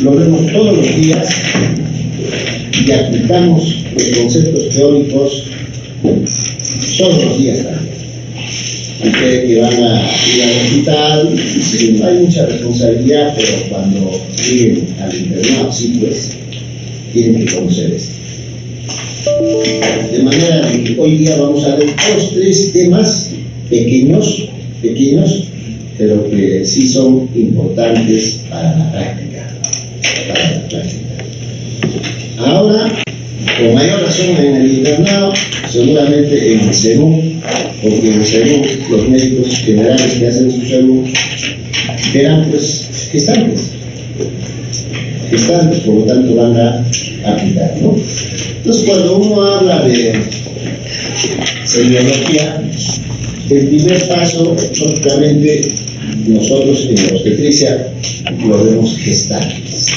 lo vemos todos los días y aplicamos los conceptos teóricos todos los días también. Ustedes que van a ir al hospital, sí, hay mucha responsabilidad, pero cuando lleguen al internado, sí, pues, tienen que conocer esto. De manera que hoy día vamos a ver 2-3 temas pequeños, pero que sí son importantes para la práctica. Ahora, con mayor razón en el internado, seguramente en el CENU, porque en el CENU los médicos generales que hacen su CENU eran pues gestantes, por lo tanto van a aplicar, ¿no? Entonces, cuando uno habla de semiología, el primer paso, lógicamente, nosotros en la obstetricia lo vemos gestantes.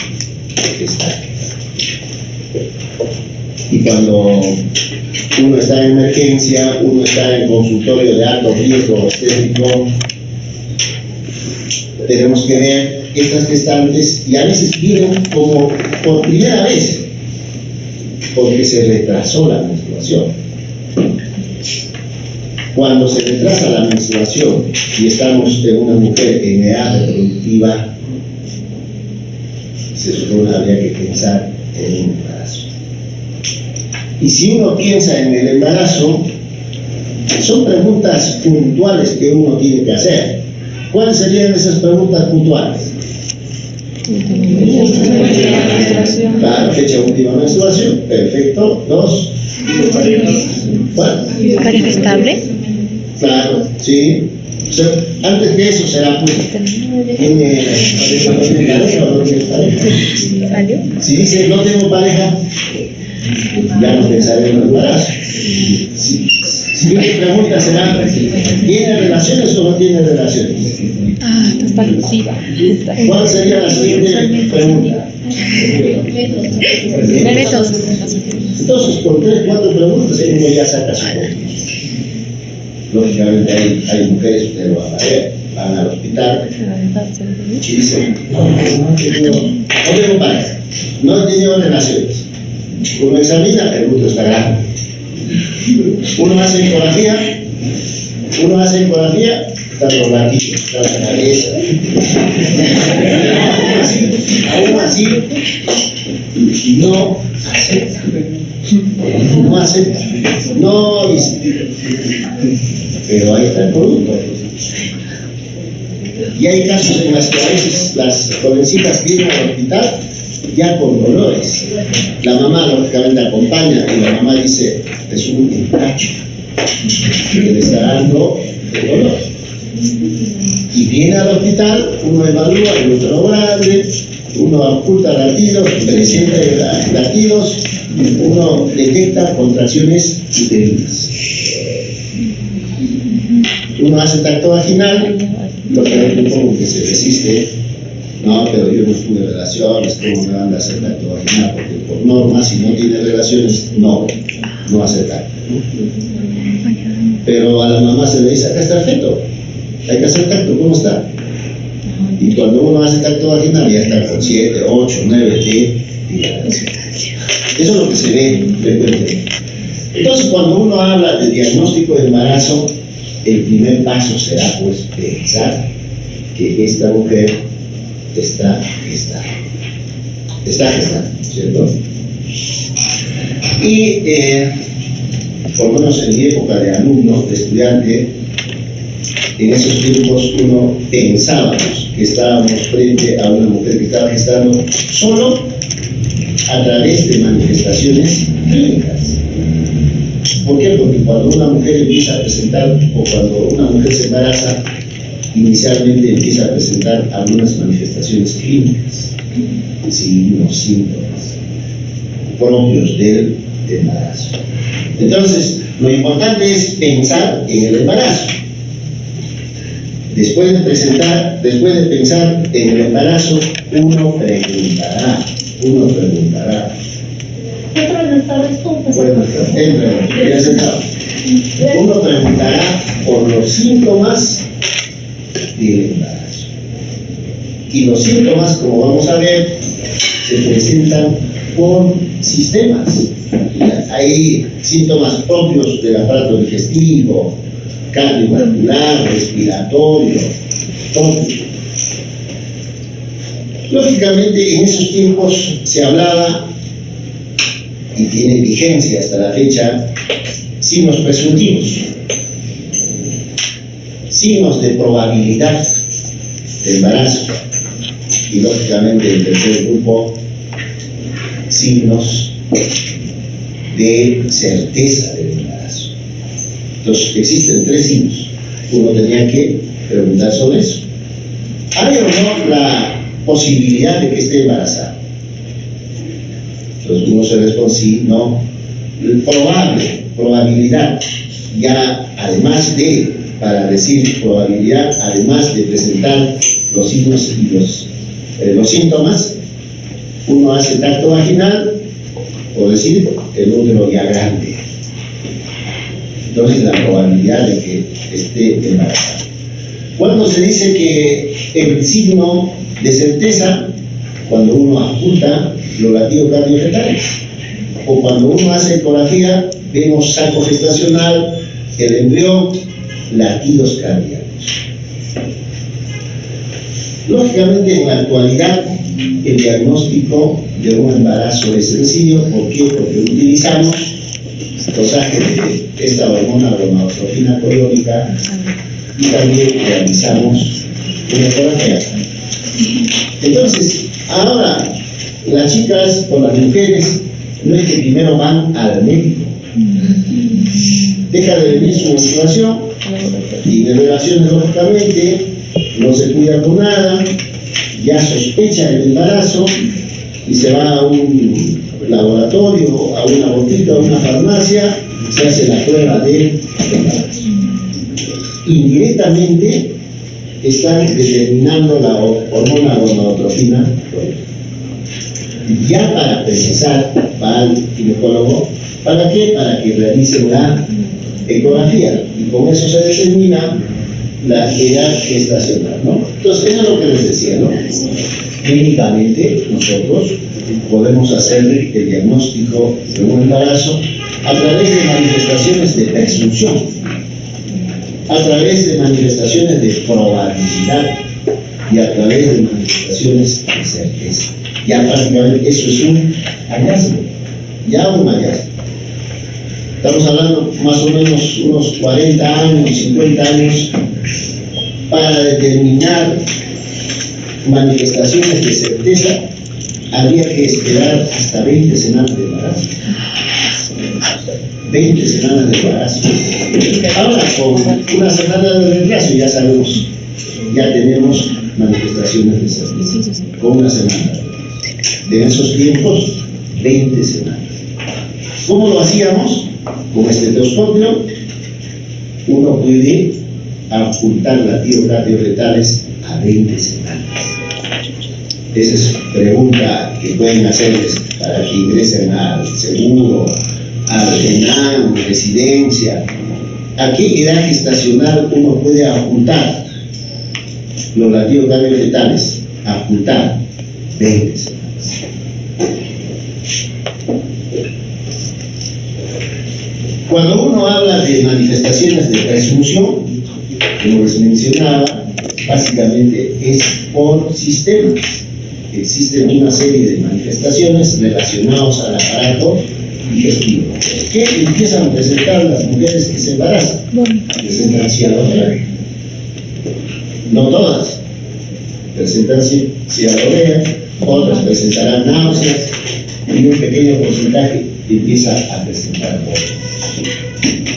Y cuando uno está en emergencia, uno está en consultorio de alto riesgo obstétrico, tenemos que ver estas gestantes y a veces vienen como por primera vez, porque se retrasó la menstruación. Cuando se retrasa la menstruación y estamos en una mujer en edad reproductiva, se supone habría que pensar en un embarazo. Y si uno piensa en el embarazo, son preguntas puntuales que uno tiene que hacer. ¿Cuáles serían esas preguntas puntuales? Claro, fecha última menstruación, perfecto. 2. ¿Pareja estable? Claro, sí. O sea, antes que eso será pues ¿tiene pareja o no tiene pareja? Si dice no tengo pareja, ya no pensaré en el embarazo. Si mi pregunta será ¿tiene relaciones o no tiene relaciones? Está activa. ¿Cuál sería la siguiente pregunta? Métodos. Entonces, por 3-4 preguntas uno ya saca su conclusión. Lógicamente hay mujeres, ustedes lo van a ver, van al hospital y dicen, no tengo pareja, no he tenido relaciones. Uno examina, el útero está grande. Uno hace ecografía, está los latidos, está la cabeza. Aún así, no acepta. No dice. Pero ahí está el producto. Y hay casos en los que a veces las jovencitas vienen al hospital ya con dolores. La mamá lógicamente acompaña y la mamá dice, es un empacho que le está dando el dolor. Y viene al hospital, uno evalúa el útero grande, uno oculta latidos, presenta latidos, uno detecta contracciones uterinas. Uno hace tacto vaginal, lo que como que se resiste. No, pero yo no tuve relaciones, ¿cómo me van a hacer tacto vaginal? Porque por norma, si no tiene relaciones, no hace tacto. Pero a la mamá se le dice, acá está el feto, hay que hacer tacto, ¿cómo está? Y cuando uno hace tacto vaginal ya está con 7, 8, 9 días. Eso es lo que se ve frecuentemente. Entonces, cuando uno habla de diagnóstico de embarazo, el primer paso será pues pensar que esta mujer está gestando, ¿cierto? Y por lo menos en mi época de alumno, de estudiante, en esos tiempos uno pensábamos que estábamos frente a una mujer que estaba gestando solo a través de manifestaciones clínicas. ¿Por qué? Porque cuando una mujer empieza a presentar, o cuando una mujer se embaraza, inicialmente empieza a presentar algunas manifestaciones clínicas, signos, síntomas propios del embarazo. Entonces, lo importante es pensar en el embarazo. Después de pensar en el embarazo, uno preguntará. Uno preguntará por los síntomas del embarazo. Y los síntomas, como vamos a ver, se presentan por sistemas. Hay síntomas propios del aparato digestivo, cardiovascular, respiratorio, tópico. Lógicamente, en esos tiempos se hablaba, y tiene vigencia hasta la fecha, signos presuntivos, signos de probabilidad de embarazo, y lógicamente el tercer grupo, signos de certeza del embarazo. Entonces existen tres signos. Uno tenía que preguntar sobre eso. ¿Hay o no la posibilidad de que esté embarazada? Entonces uno se responde sí, no. Probabilidad. Ya además de, para decir probabilidad, además de presentar los signos y los síntomas, uno hace tacto vaginal, o decir, el útero ya grande. Entonces la probabilidad de que esté embarazada. Cuando se dice que el signo de certeza, cuando uno apunta los latidos cardiofetales, o cuando uno hace ecografía, vemos saco gestacional, el embrión, latidos cardíacos. Lógicamente, en la actualidad, el diagnóstico de un embarazo es sencillo. ¿Por qué? Porque utilizamos dosaje de esta hormona gonadotrofina coriónica y también realizamos una ecografía. Entonces, ahora, las chicas o las mujeres no es que primero van al médico, deja de venir su menstruación y de relaciones, lógicamente no se cuida con nada, ya sospecha el embarazo y se va a un laboratorio, a una botica, a una farmacia, se hace la prueba de embarazo. Indirectamente están determinando la hormona gonadotrofina. Ya para precisar, va al ginecólogo, ¿para qué? Para que realicen la ecografía, y con eso se determina la edad gestacional, ¿no? Entonces, eso es lo que les decía, ¿no? Clínicamente, nosotros podemos hacer el diagnóstico de un embarazo a través de manifestaciones de presunción, a través de manifestaciones de probabilidad y a través de manifestaciones de certeza. Ya prácticamente eso es un hallazgo, ya un hallazgo. Estamos hablando más o menos unos 40 años, 50 años, para determinar manifestaciones de certeza, habría que esperar hasta 20 semanas de embarazo. 20 semanas de embarazo. Ahora, con una semana de retraso ya sabemos, ya tenemos manifestaciones de certeza, con una semana. En esos tiempos, 20 semanas. ¿Cómo lo hacíamos? Con estetoscopio, uno puede ocultar latidos cardiofetales a 20 semanas. Esa es pregunta que pueden hacerles para que ingresen al seguro, al RENAM, residencia. ¿A qué edad gestacional uno puede ocultar los latidos cardiofetales? Ocultar 20 semanas. Cuando uno habla de manifestaciones de presunción, como les mencionaba, básicamente es por sistemas. Existen una serie de manifestaciones relacionadas al aparato digestivo. ¿Qué empiezan a presentar las mujeres que se embarazan? Presentan cialorrea. No todas presentan cialorrea, otras presentarán náuseas y un pequeño porcentaje empieza a presentar vómitos.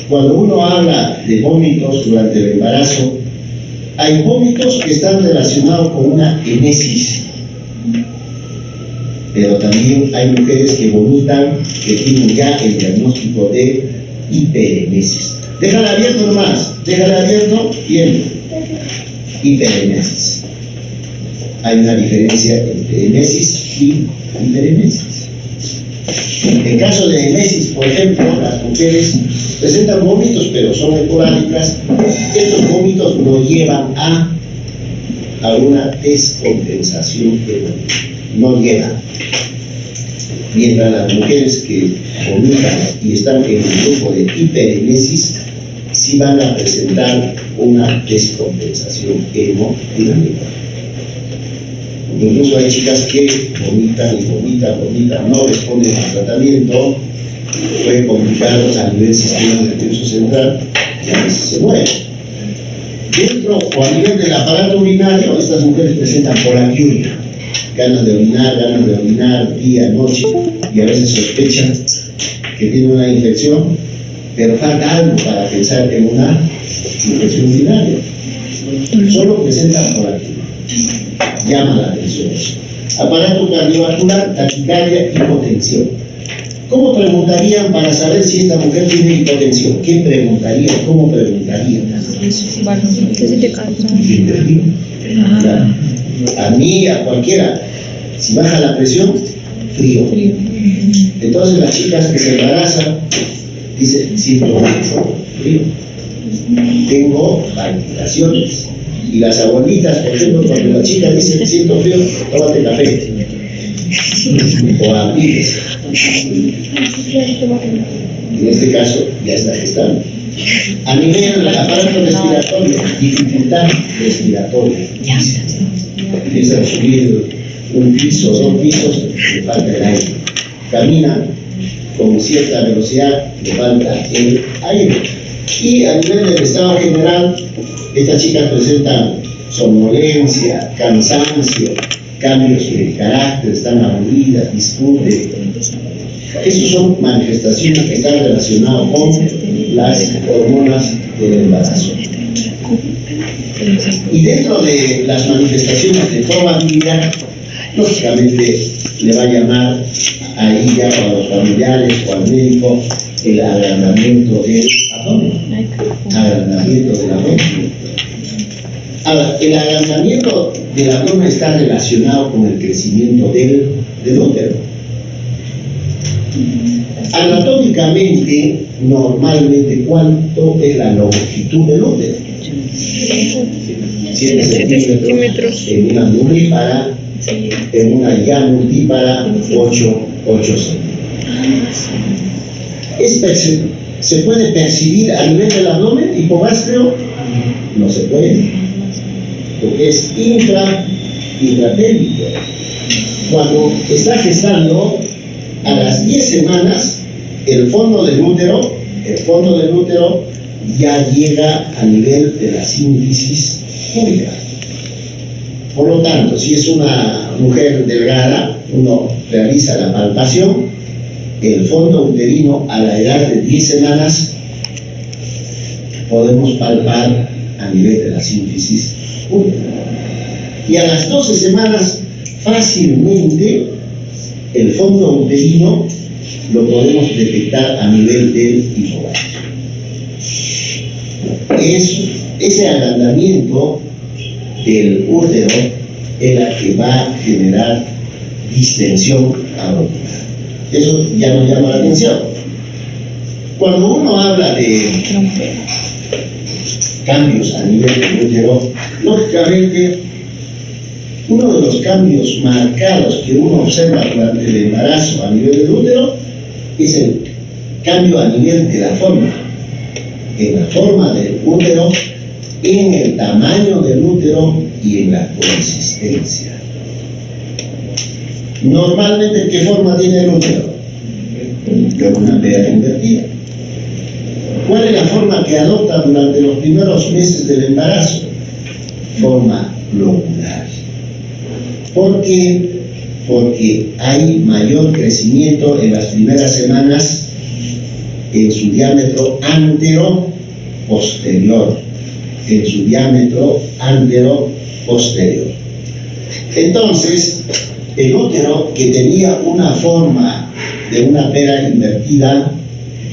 Cuando uno habla de vómitos durante el embarazo, hay vómitos que están relacionados con una emesis, pero también hay mujeres que vomitan, que tienen ya el diagnóstico de hiperemesis. Déjala abierto nomás, déjala abierto, bien. Hiperemesis. Hay una diferencia entre emesis y hiperemesis. En caso de emesis, por ejemplo, las mujeres presentan vómitos, pero son esporádicas. Estos vómitos no llevan a a una descompensación no llega. Mientras las mujeres que vomitan y están en el grupo de hiperemesis sí van a presentar una descompensación hemodinámica. Incluso hay chicas que vomitan, no responden al tratamiento, puede complicarlos a nivel sistema nervioso central y a veces se mueren. Dentro o a nivel del aparato urinario, estas mujeres presentan poliuria, ganas de orinar día, noche, y a veces sospechan que tienen una infección, pero falta algo para pensar en una infección urinaria. Solo presentan poliuria. Llama la atención. Aparato cardiovascular, taquicardia, hipotensión. ¿Cómo preguntarían para saber si esta mujer tiene hipotensión? ¿Qué preguntarían? ¿Cómo preguntarían? ¿Qué se te cansa? A mí, a cualquiera, si baja la presión, frío. Entonces las chicas que se embarazan dicen, siento mucho frío, tengo palpitaciones. Y las abuelitas, por ejemplo, cuando la chica dice siento frío, tómate café o abriles. En este caso ya está gestando. A nivel del aparato respiratorio, dificultad respiratoria. Empieza a subir un piso, 2 pisos, le falta el aire. Camina con cierta velocidad, le falta el aire. Y a nivel del estado general, estas chicas presentan somnolencia, cansancio, cambios de carácter, están aburridas, discuten. Esas son manifestaciones que están relacionadas con las hormonas del embarazo. Y dentro de las manifestaciones de probabilidad, lógicamente le va a llamar a ella o a los familiares o al médico el agrandamiento del abdomen. Agrandamiento del abdomen. Ahora, el agrandamiento del abdomen está relacionado con el crecimiento del útero. Anatómicamente, normalmente, ¿cuánto es la longitud del útero? 7 centímetros en una multípara, en una ya multípara 8 centímetros. ¿Se puede percibir a nivel del abdomen hipogástreo? No se puede, porque es intrapélvico. Cuando está gestando, a las 10 semanas, el fondo del útero ya llega a nivel de la sínfisis pública. Por lo tanto, si es una mujer delgada, uno realiza la palpación, el fondo uterino a la edad de 10 semanas podemos palpar a nivel de la sínfisis pública. Y a las 12 semanas, fácilmente, el fondo uterino lo podemos detectar a nivel del hipogastrio. Ese agrandamiento del útero es la que va a generar distensión aórtica. Eso ya nos llama la atención. Cuando uno habla de cambios a nivel del útero, lógicamente uno de los cambios marcados que uno observa durante el embarazo a nivel del útero es el cambio a nivel de la forma. En la forma del útero, en el tamaño del útero y en la consistencia. Normalmente, ¿qué forma tiene el útero? Una pera invertida. ¿Cuál es la forma que adopta durante los primeros meses del embarazo? Forma locular. ¿Por qué? Porque hay mayor crecimiento en las primeras semanas en su diámetro antero-posterior. Entonces, el útero que tenía una forma de una pera invertida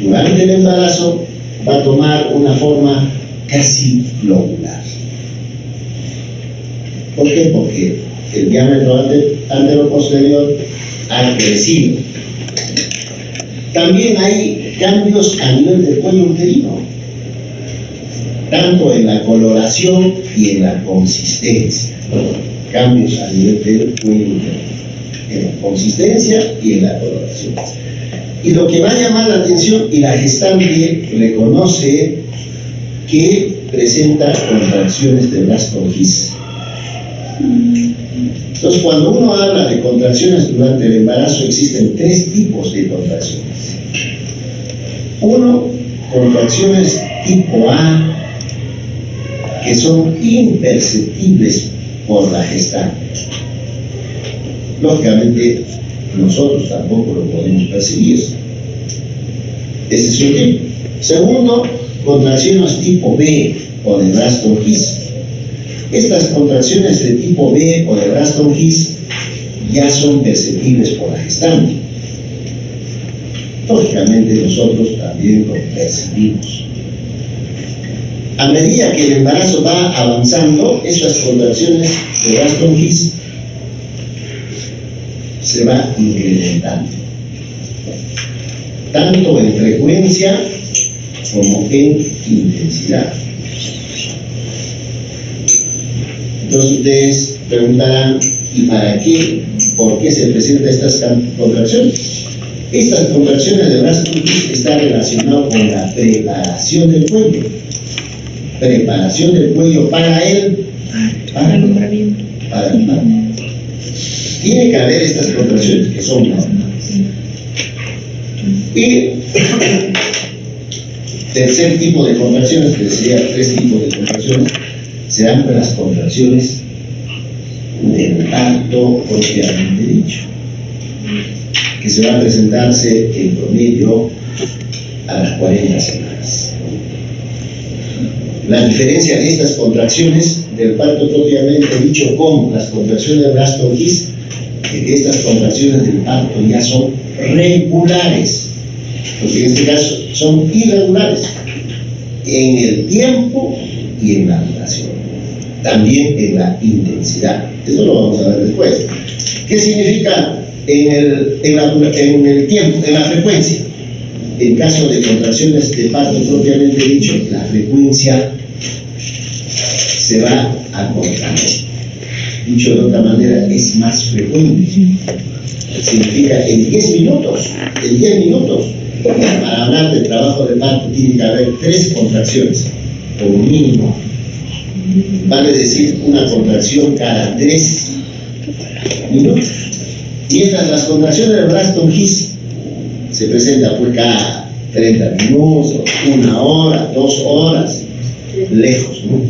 durante el embarazo va a tomar una forma casi locular. ¿Por qué? Porque el diámetro antero-posterior ha crecido. También hay cambios a nivel del cuello uterino, tanto en la coloración y en la consistencia. cambios a nivel del cuello interno, en la consistencia y en la coloración. Y lo que va a llamar la atención, y la gestante reconoce que presenta contracciones de Braxton Hicks. Entonces, cuando uno habla de contracciones durante el embarazo, existen tres tipos de contracciones. Uno, contracciones tipo A, que son imperceptibles por la gestante. Lógicamente, nosotros tampoco lo podemos percibir. Ese es un tipo. Segundo, contracciones tipo B o de Braxton Hicks. Estas contracciones de tipo B o de Braxton Hicks ya son perceptibles por la gestante. Lógicamente nosotros también lo percibimos. A medida que el embarazo va avanzando, estas contracciones de Braxton Hicks se va incrementando, tanto en frecuencia como en intensidad. Entonces ustedes preguntarán, ¿y para qué? ¿Por qué se presentan estas contracciones? Estas contracciones de Braxton Hicks están relacionadas con la preparación del cuello. Preparación del cuello para el parto. Tiene que haber estas contracciones que son normales. Y tercer tipo de contracciones, que sería tres tipos de contracciones, serán las contracciones del parto propiamente dicho, que se van a presentarse en promedio a las 40 semanas. La diferencia de estas contracciones del parto propiamente dicho con las contracciones de Braxton Hicks es que estas contracciones del parto ya son regulares, porque en este caso son irregulares en el tiempo y en la duración, también en la intensidad. Eso lo vamos a ver después. ¿Qué significa en el tiempo, en la frecuencia? En caso de contracciones de parto propiamente dicho, la frecuencia se va acortando. Dicho de otra manera, es más frecuente. Significa en 10 minutos, para hablar del trabajo de parto tiene que haber 3 contracciones, como mínimo. Vale decir una contracción cada 3 minutos. Mientras las contracciones de Braxton Hicks se presentan pues cada 30 minutos, 1 hora, 2 horas, lejos, ¿no?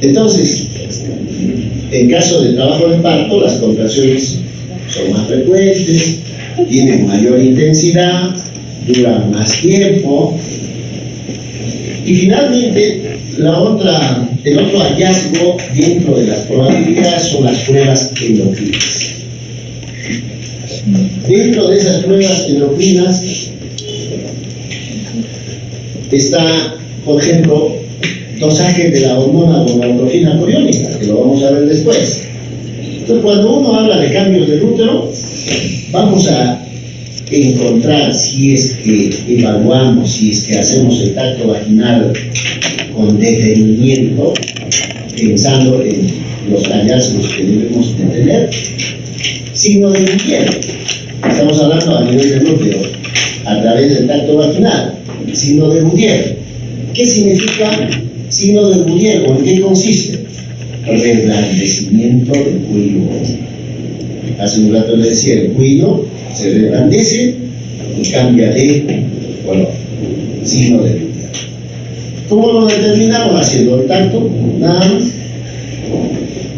Entonces, en caso de trabajo de parto, las contracciones son más frecuentes, tienen mayor intensidad, duran más tiempo. Y finalmente, el otro hallazgo dentro de las probabilidades son las pruebas endocrinas. Dentro de esas pruebas endocrinas está, por ejemplo, dosaje de la hormona gonadotropina coriónica, que lo vamos a ver después. Entonces, cuando uno habla de cambios del útero, vamos a encontrar, si es que evaluamos, si es que hacemos el tacto vaginal con detenimiento, pensando en los hallazgos que debemos de tener, signo de Bouvier. Estamos hablando a nivel del útero, a través del tacto vaginal, signo de Bouvier. ¿Qué significa signo de Bouvier o en qué consiste? Reblandecimiento del cuello. Hace un rato le decía, el cuello se reblandece y cambia de color, signo de Bouvier. ¿Cómo lo determinamos? Haciendo el tacto, nada más.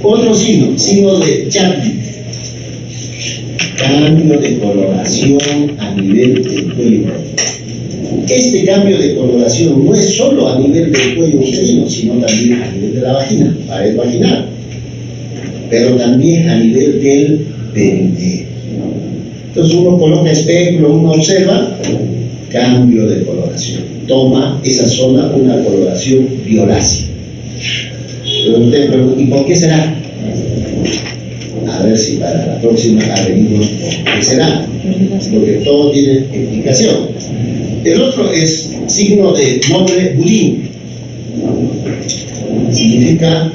Otro signo de Chapman, cambio de coloración a nivel del cuello. Este cambio de coloración no es solo a nivel del cuello uterino, sino también a nivel de la vagina, pared vaginal, pero también a nivel del perinteo. Entonces uno coloca espectro, uno observa cambio de coloración, toma esa zona una coloración violácea. Pero usted pregunta, ¿y por qué será? A ver si para la próxima averiguamos por qué será, porque todo tiene explicación. El otro es signo de Mobre-Boudin, significa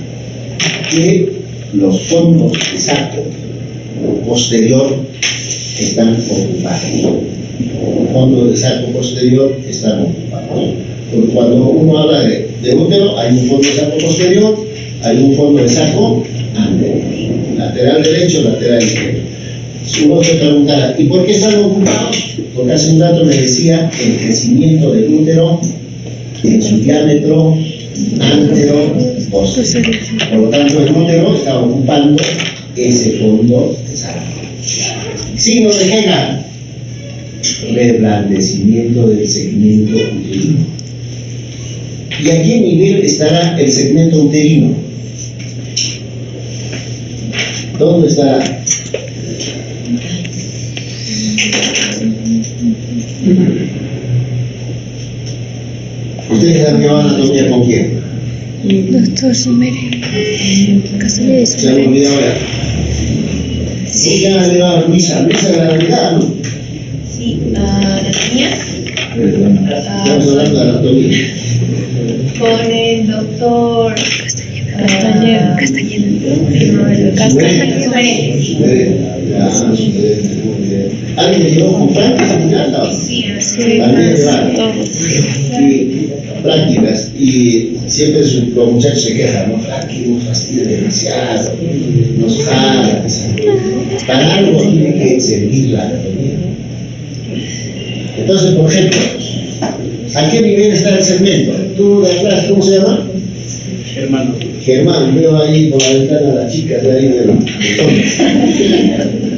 que los fondos de saco posterior están ocupados. Los fondos de saco posterior están ocupados. Porque cuando uno habla de útero, hay un fondo de saco posterior, hay un fondo de saco anterior, lateral derecho, lateral izquierdo. Si uno se preguntará, ¿y por qué están ocupados? Porque hace un rato me decía el crecimiento del útero en su diámetro antero-posterior. Por lo tanto, el útero está ocupando ese fondo de saco. Signo de Hegel: reblandecimiento del segmento uterino. ¿Y a qué nivel estará el segmento uterino? ¿Dónde estará? ¿Ustedes han llevado anatomía con quién? Doctor Simere. Castellano. Se han olvidado ya. Sí. Ya han llevado a Luisa la realidad, ¿no? Sí, anatomía. Estamos hablando de anatomía. Con el doctor Castañeda. ¿Alguien me llevó con prácticas? Sí, También llevaron. Y prácticas. Y siempre los muchachos se quejan, ¿no? Aquí nos fastidia demasiado, nos jala. Para algo tiene que servir la anatomía. Entonces, por ejemplo, ¿a qué nivel está el segmento? ¿Tú de atrás, cómo se llama? Germán, veo ahí por la ventana a las chicas de ahí del fondo.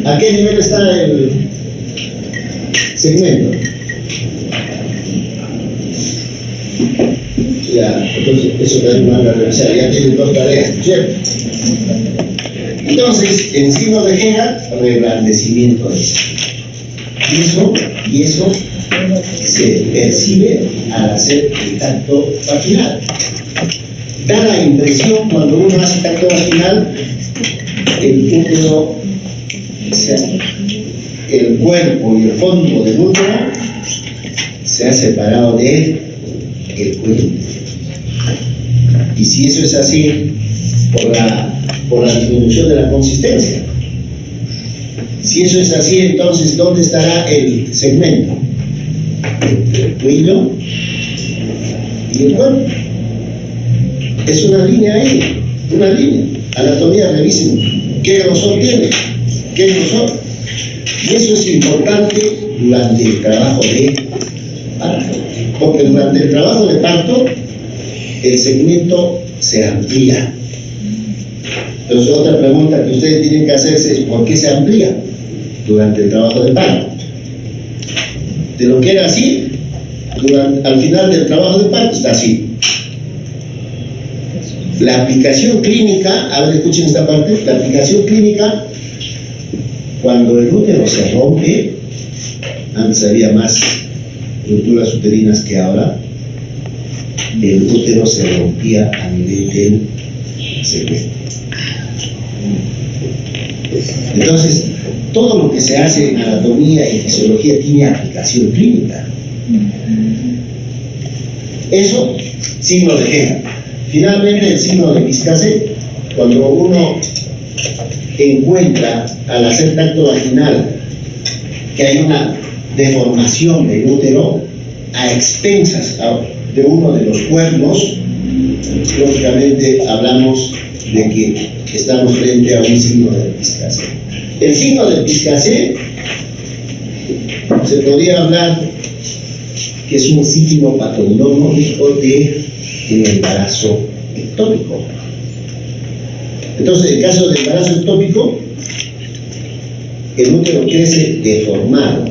¿A qué nivel está el segmento? Ya, entonces eso también van a revisar, ya tienen dos tareas, ¿cierto? Entonces, en signo de Hegel, reblandecimiento de saco. Y eso se percibe al hacer el tacto vaginal. Da la impresión cuando uno hace tacto vaginal, el útero, o sea, el cuerpo y el fondo del útero se ha separado de el cuello. Y si eso es así, por la disminución de la consistencia. Si eso es así, entonces, ¿dónde estará el segmento? Entre el cuello y el cuerpo. Es una línea ahí, una línea. Anatomía, revisen. ¿Qué grosor tiene? ¿Qué grosor? Y eso es importante durante el trabajo de parto. Porque durante el trabajo de parto, el segmento se amplía. Entonces, otra pregunta que ustedes tienen que hacerse es: ¿por qué se amplía durante el trabajo de parto? De lo que era así, al final del trabajo de parto está así. La aplicación clínica, a ver, escuchen esta parte, la aplicación clínica, cuando el útero se rompe, antes había más rupturas uterinas que ahora, el útero se rompía a nivel del segmento. Entonces, todo lo que se hace en anatomía y fisiología tiene aplicación clínica. Eso, signo de Hegel. Finalmente, el signo de Piscaset, cuando uno encuentra al hacer tacto vaginal que hay una deformación del útero a expensas de uno de los cuernos, lógicamente hablamos de que estamos frente a un signo de Piscaset. El signo de Piscaset se podría hablar que es un signo patológico de embarazo ectópico. Entonces, en el caso del embarazo ectópico, el útero crece deformado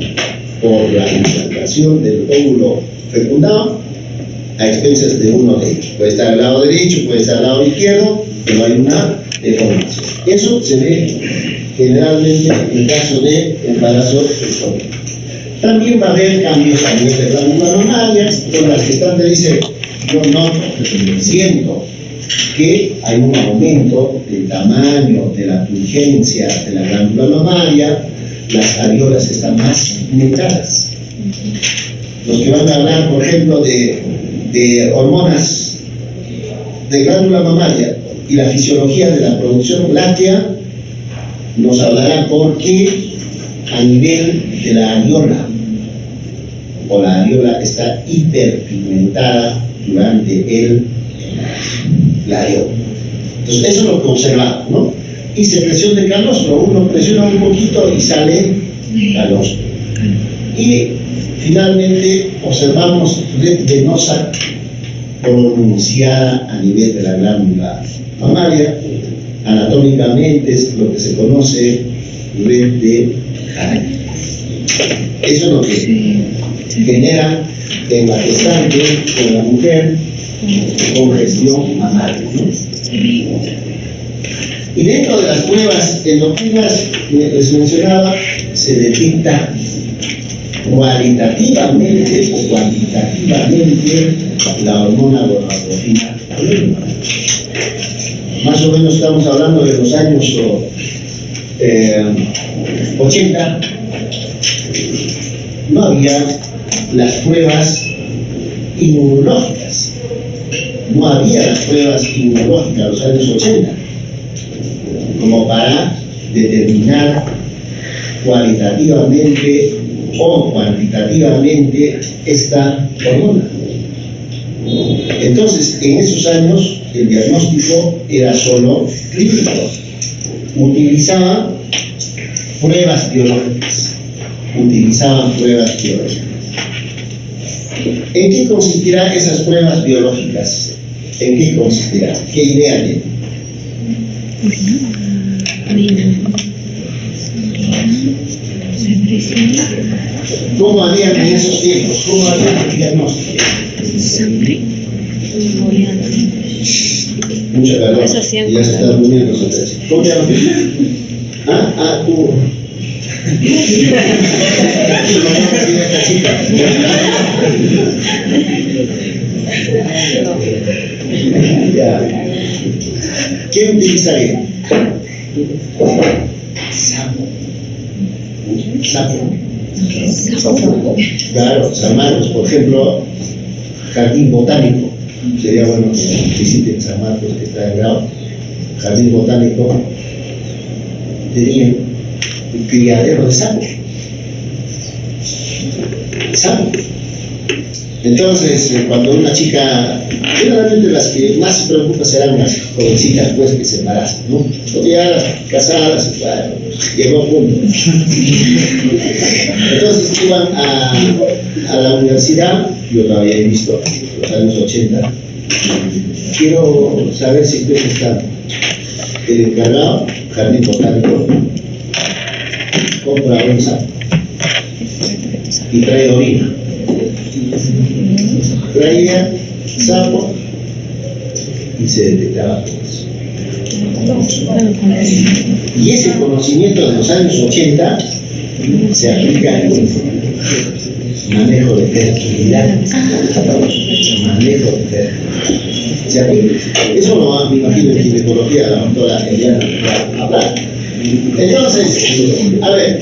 por la implantación del óvulo fecundado a expensas de uno de ellos. Puede estar al lado derecho, puede estar al lado izquierdo, pero hay una deformación. Eso se ve generalmente en el caso de embarazo ectópico. También va a haber cambios a nivel de glándula mamaria, con las que están te dicen: yo noto, siento que hay un aumento del tamaño, de la turgencia de la glándula mamaria, las areolas están más penetradas. Los que van a hablar, por ejemplo, de hormonas de glándula mamaria, y la fisiología de la producción láctea nos hablará por qué a nivel de la areola, o la areola está hiperpigmentada durante la areola. Entonces, eso es lo que observamos, ¿no? Y secreción de calostro, uno presiona un poquito y sale calostro. Y finalmente observamos red venosa pronunciada a nivel de la glándula mamaria. Anatómicamente es lo que se conoce red de Hardy. Eso es lo que genera en la gestante, en la mujer, congestión mamaria, ¿no? Y dentro de las pruebas endocrinas que les mencionaba, se detecta cualitativamente o cuantitativamente la hormona gonadotrofina. Más o menos estamos hablando de los años 80. No había las pruebas inmunológicas. No había las pruebas inmunológicas en los años 80 como para determinar cualitativamente o cuantitativamente esta hormona. Entonces, en esos años el diagnóstico era solo clínico. Utilizaban pruebas biológicas. ¿En qué consistirán esas pruebas biológicas? ¿En qué consistirán? ¿Qué idea tienen? ¿Cómo habían en esos tiempos? ¿Cómo habían el diagnóstico? Sangre. Mucha calor. Eso hacían Ya se está durmiendo. ¿Cómo se llama? Tú. ¿Qué utilizaría? Sapo. Claro, San Marcos, por ejemplo, jardín botánico. Sería bueno que visiten San Marcos, que está en grado. Jardín botánico. Tenían un criadero de sapos. Entonces, cuando una chica, generalmente las que más se preocupan serán las jovencitas pues, que se embarazan, ¿no? Porque ya las casadas, bueno, llegó a punto. Entonces iban a la universidad, yo todavía he visto los años 80. Quiero saber si ustedes están. El encargado, jardín botánico, compra un sapo y trae orina. Traía sapo y se detectaba todo eso. Y ese conocimiento de los años 80 se aplica en el manejo de fertilidad. Se aplica. Eso lo me imagino en ginecología la doctora Eliana va a hablar. Entonces, a ver,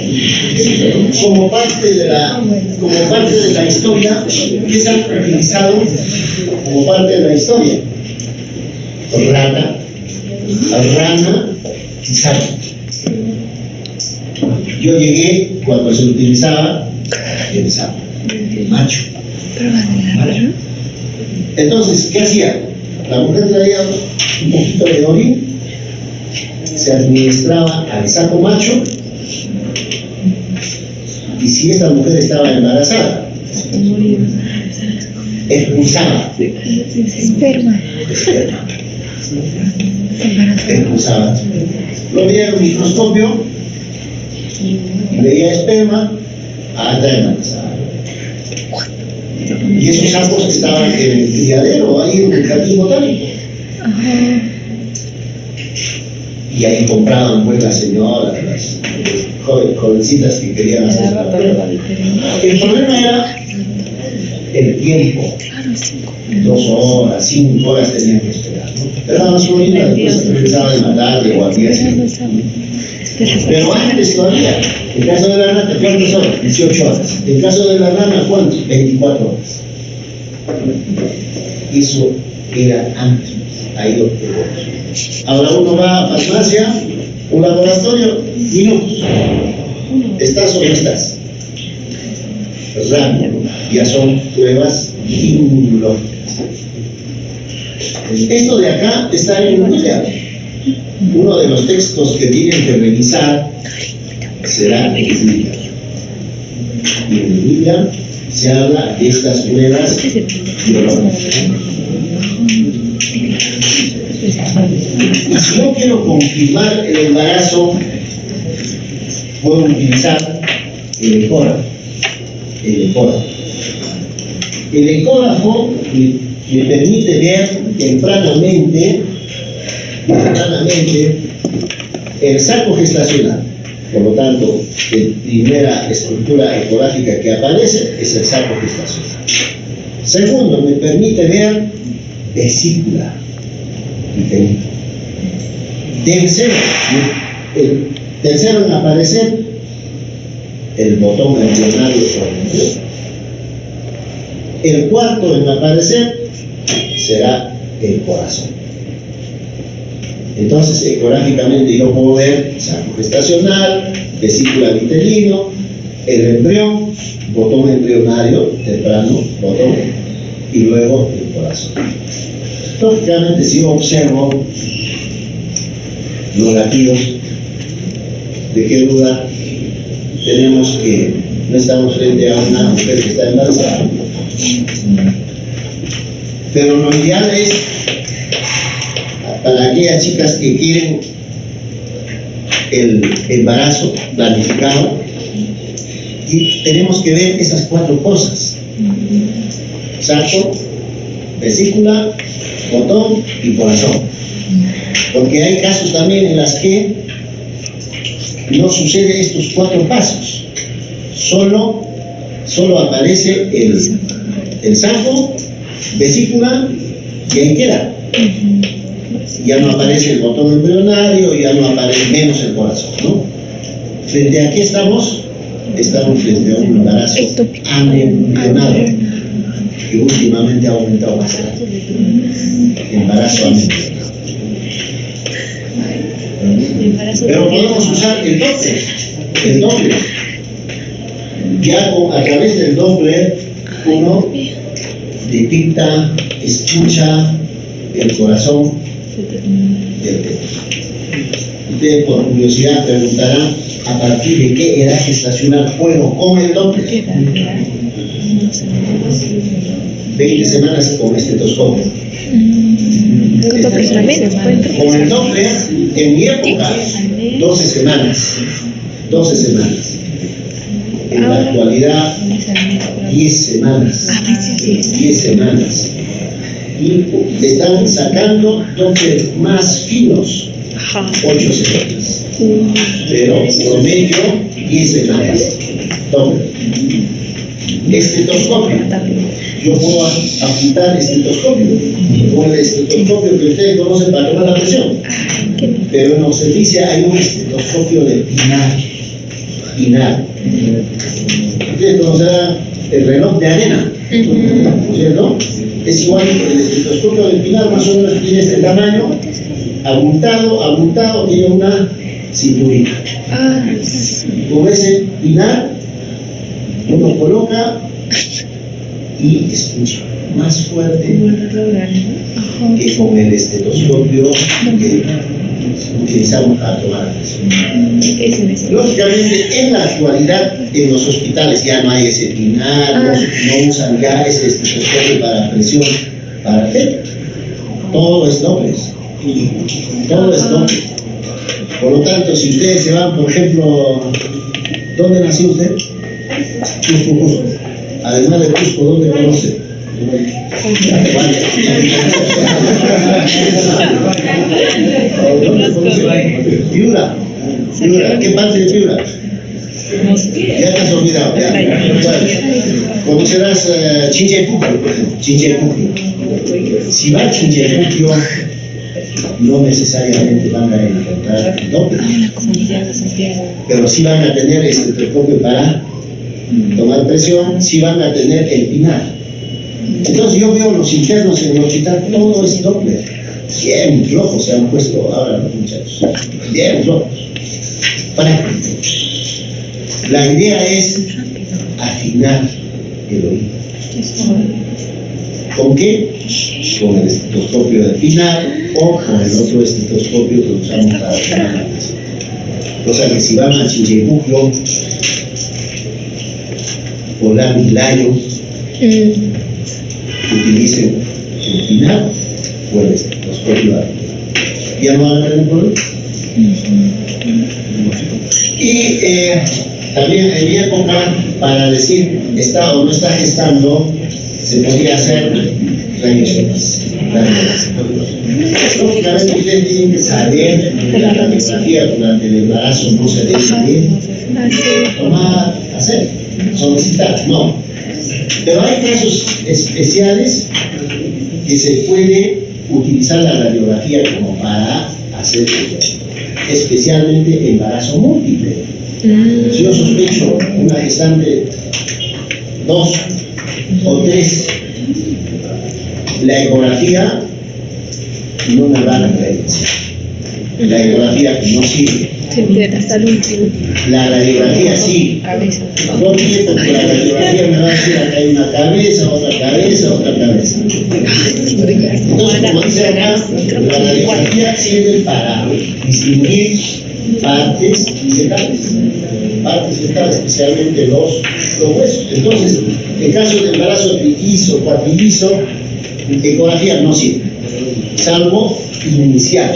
como parte de la historia, ¿qué se ha utilizado como parte de la historia? Rana y sapo. Yo llegué cuando se utilizaba el sapo, el macho. Entonces, ¿qué hacía? La mujer traía un poquito de orín, se administraba al sapo macho, y si esta mujer estaba embarazada, expulsaba Esperma. expulsaba. Lo veía en un microscopio, veía esperma, está embarazada. Y esos sapos estaban en el criadero, ahí en el jardín botánico. Y ahí compraban pues las señoras, las jovencitas que querían hacer la prueba. El problema era el tiempo. 2 horas, 5 horas tenían que esperar, ¿no? Pero la masculina después se empezaba a matar o al día siguiente. Pero antes todavía, en caso de la rata, ¿cuántas horas? 18 horas. En caso de la rana, ¿cuántos? 24 horas. Eso era antes. ahí lo tenemos. Ahora uno va a farmacia, un laboratorio, minutos. ¿Estás o no estás? Rápido, ya son pruebas inmunológicas. Esto de acá está en Biblia. Uno de los textos que tienen que revisar será en Biblia. Y en Biblia se habla de estas pruebas biológicas. Y si no quiero confirmar el embarazo, puedo utilizar el ecógrafo. El ecógrafo me permite ver tempranamente el saco gestacional. Por lo tanto, la primera estructura ecográfica que aparece es el saco gestacional. Segundo, me permite ver vesícula uterina. Tercero en aparecer el botón embrionario. El cuarto en aparecer será el corazón. Entonces, ecográficamente yo puedo ver saco gestacional, vesícula uterino, el embrión, botón embrionario, temprano, botón, y luego el corazón. Lógicamente, si yo observo los latidos, ¿de qué duda tenemos que no estamos frente a una mujer que está embarazada? Pero lo ideal es, para aquellas chicas que quieren el embarazo planificado, y tenemos que ver esas cuatro cosas: saco, vesícula, botón y corazón. Porque hay casos también en las que no sucede estos cuatro pasos. Solo aparece el saco, vesícula, y ahí queda. Ya no aparece el botón embrionario, ya no aparece menos el corazón, ¿no? ¿Frente a qué estamos? Estamos frente a un embarazo anembrionado, que últimamente ha aumentado bastante. Embarazo anembrionado. Pero podemos usar el Doppler. Ya a través del Doppler uno detecta, escucha el corazón del bebé. Ustedes por curiosidad preguntarán a partir de qué edad gestacional puedo con el Doppler. 20 semanas con estetoscopio. Con el Doppler, en mi época, 12 semanas. En la actualidad, 10 semanas. 10 semanas. Y están sacando Doppler más finos, 8 semanas. Pero promedio, 10 semanas. Doppler. Estetoscopio. Yo puedo apuntar estetoscopio, o el estetoscopio que ustedes conocen para tomar la presión. Pero en obstetricia hay un estetoscopio de Pinar. Ustedes conocerán el reloj de arena, ¿no es cierto? Es igual que el estetoscopio de Pinar, más o menos tiene este tamaño, abultado, tiene una cinturita. Con ese Pinar uno coloca y escucha más fuerte que con el estetoscopio que utilizamos para tomar la presión. Lógicamente, en la actualidad, en los hospitales ya no hay ese Pinar, no usan ya ese estetoscopio para presión, para PET. Todo es Doppler. Por lo tanto, si ustedes se van, por ejemplo, ¿dónde nació usted? Cusco. Además de Cusco, ¿dónde conoce? ¿Dónde conoce? Piura. ¿Qué parte de Piura? Ya te has olvidado. Conocerás Chinchaypuquio. Si va a Chinchaypuquio, no necesariamente van a encontrar Doppler, pero sí van a tener este telescopio para tomar presión, sí van a tener el Pinar. Entonces yo veo los internos en el hospital, todo es Doppler. Bien flojos se han puesto ahora los muchachos, bien flojos, prácticos. La idea es afinar el oído. ¿Con qué? Con el estetoscopio de afinar o con el otro estetoscopio que usamos para afinar. O sea que si van a Chillebuclo, o la Milayo, utilicen el afinar o el estetoscopio de afinar. ¿Ya no van a tener problema? Y también en mi época, para decir está o no está gestando, se podía hacer rayos X. Lógicamente ustedes tienen que saber que la radiografía durante el embarazo no se debe tomar, hacer, solicitar, no. Pero hay casos especiales que se puede utilizar la radiografía como para hacer, especialmente embarazo múltiple. Si yo sospecho una gestante 2 o 3, la ecografía no me va a referencia. La ecografía no sirve. Hasta el último. La radiografía sí. ¿Por qué? Porque la radiografía me va a decir acá hay una cabeza, otra cabeza, otra cabeza. Entonces, como dice acá, la radiografía sirve para distinguir partes fetales, especialmente los huesos. Entonces, en caso de embarazo trillizo, cuatrilizo, ecografía no sirve, salvo inicial,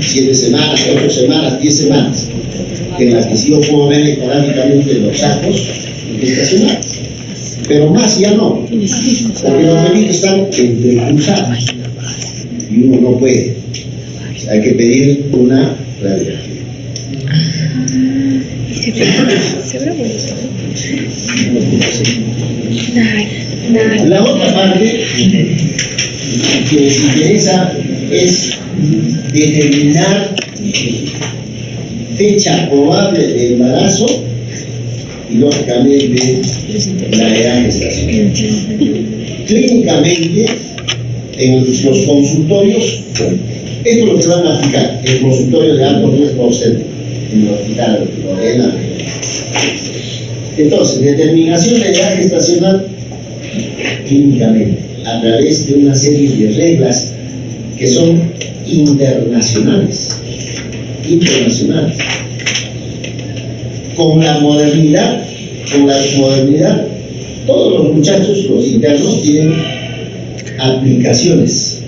7 semanas, 8 semanas, 10 semanas, en las que sí yo puedo ver ecográficamente los sacos gestacionales, pero más ya no, porque los bebitos están entrecruzados y uno no puede, hay que pedir una radiografía. Se ve bonito. La otra parte que les interesa es determinar fecha probable de embarazo y lógicamente la edad gestacional. Clínicamente, en los consultorios, esto es lo que van a aplicar, el consultorio de alto riesgo obstétrico, en el hospital Lorena. Entonces, determinación de edad gestacional clínicamente, a través de una serie de reglas que son internacionales. Con la modernidad, todos los muchachos, los internos, tienen aplicaciones.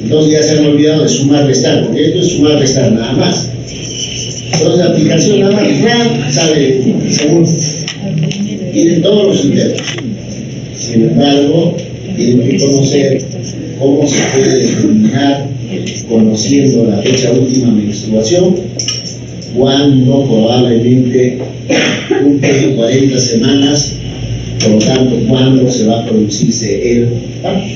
Entonces ya se han olvidado de sumar, restar, porque esto es sumar, restar, nada más. Entonces la aplicación nada más sale según tienen todos los internos. Sin embargo, tienen que conocer cómo se puede determinar, conociendo la fecha última menstruación, cuando probablemente cumple 40 semanas, por lo tanto, cuándo se va a producirse el parto.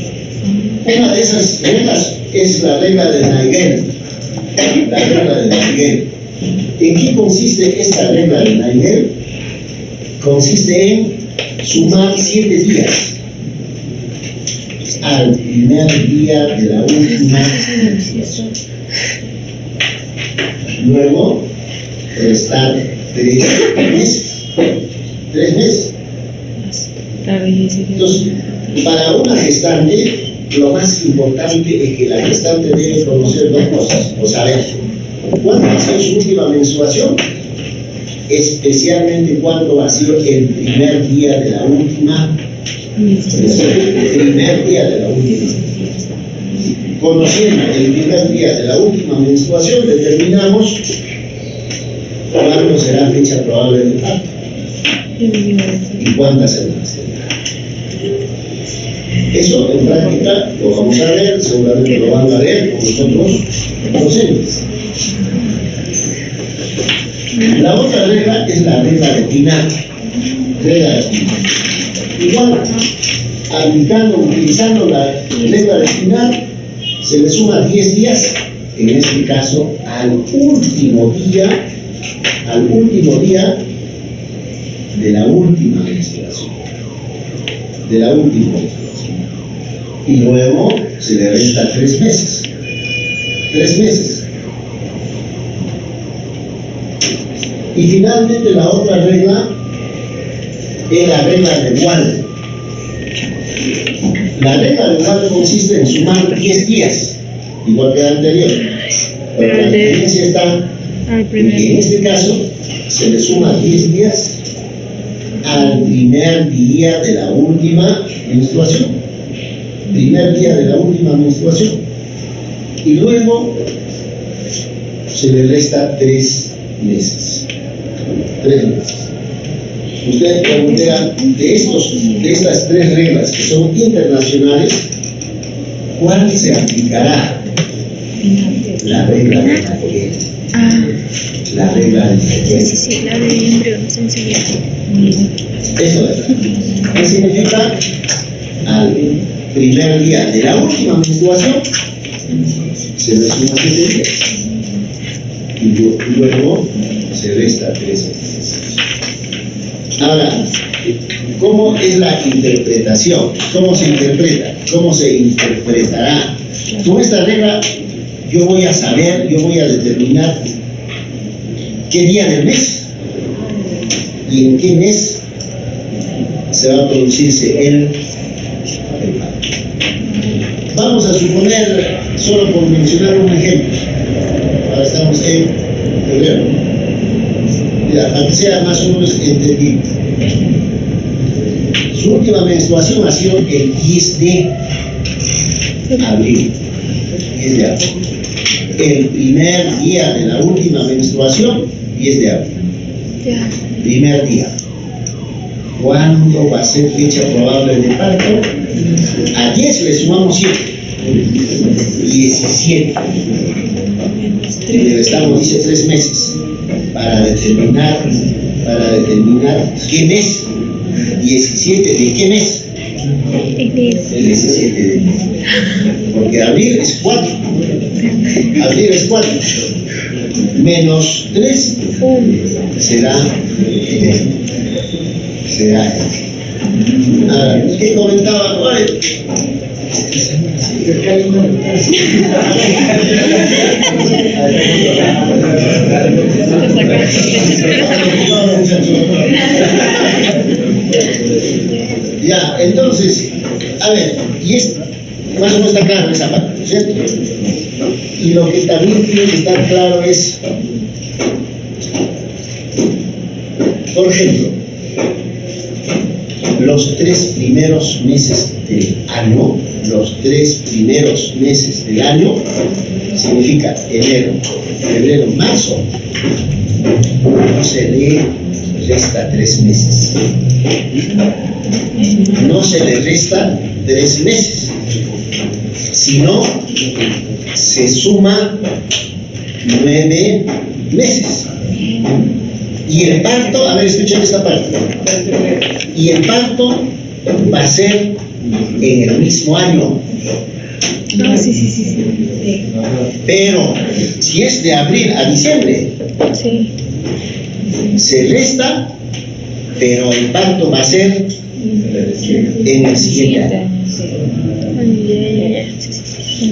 Una de esas reglas es la regla de Naegeli. ¿En qué consiste esta regla de Naegeli? Consiste en sumar 7 días al primer día de la última menstruación. Luego, restar 3 meses. 3 meses. Entonces, para una gestante, lo más importante es que la gestante debe conocer 2 cosas, o saber cuándo ha sido su última menstruación, especialmente cuándo ha sido el primer día de la última menstruación. Conociendo el primer día de la última menstruación, determinamos cuándo será fecha probable de parto y cuántas semanas será. Eso en práctica lo vamos a ver, seguramente lo van a ver con nosotros docentes. La otra regla es la regla de Pinat. Igual, utilizando la regla de Pinat, se le suma 10 días, en este caso, al último día de la última menstruación. Y luego se le resta 3 meses. 3 meses. Y finalmente la otra regla es la regla de Walden. La regla de Walden consiste en sumar 10 días, igual que la anterior. Pero la diferencia está en que en este caso se le suma 10 días al primer día de la última menstruación. Primer día de la última menstruación. Y luego se le resta 3 meses. 3 meses. Ustedes preguntarán, de estas 3 reglas que son internacionales, ¿cuál se aplicará? La regla de Napoleón. La regla de Napoleón. Sí, la de embriones enseguida. Eso es. ¿Qué significa? Al primer día de la última menstruación se le suma 7 días. Y luego se resta 3 meses. Ahora, ¿cómo es la interpretación? ¿Cómo se interpreta? ¿Cómo se interpretará? Con esta regla yo voy a saber, yo voy a determinar qué día del mes y en qué mes se va a producirse el parto. Vamos a suponer, solo por mencionar un ejemplo, ahora estamos en febrero, mira, para que sea más o menos entendible. Su última menstruación ha sido el 10 de abril. 10 de abril. El primer día de la última menstruación, 10 de abril. Primer día. ¿Cuándo va a ser fecha probable de parto? A 10 le sumamos 7. 17. Y le restamos, dice, 3 meses para determinar qué mes. 17 de qué mes. El 17 de enero. Porque abril es 4. Abril es 4. Menos 3 será enero. Ahora, ¿qué comentaba? Ya, entonces, a ver, y es más o menos está claro esa parte, ¿cierto? Y lo que también tiene que estar claro es, por ejemplo, los 3 primeros meses del año, significa enero, febrero, marzo, no se le resta 3 meses. No se le resta 3 meses, sino se suma 9 meses. Y el parto, a ver, escuchen esta parte. Y el parto va a ser en el mismo año. Sí. Pero si es de abril a diciembre, se resta, pero el parto va a ser en el siguiente año.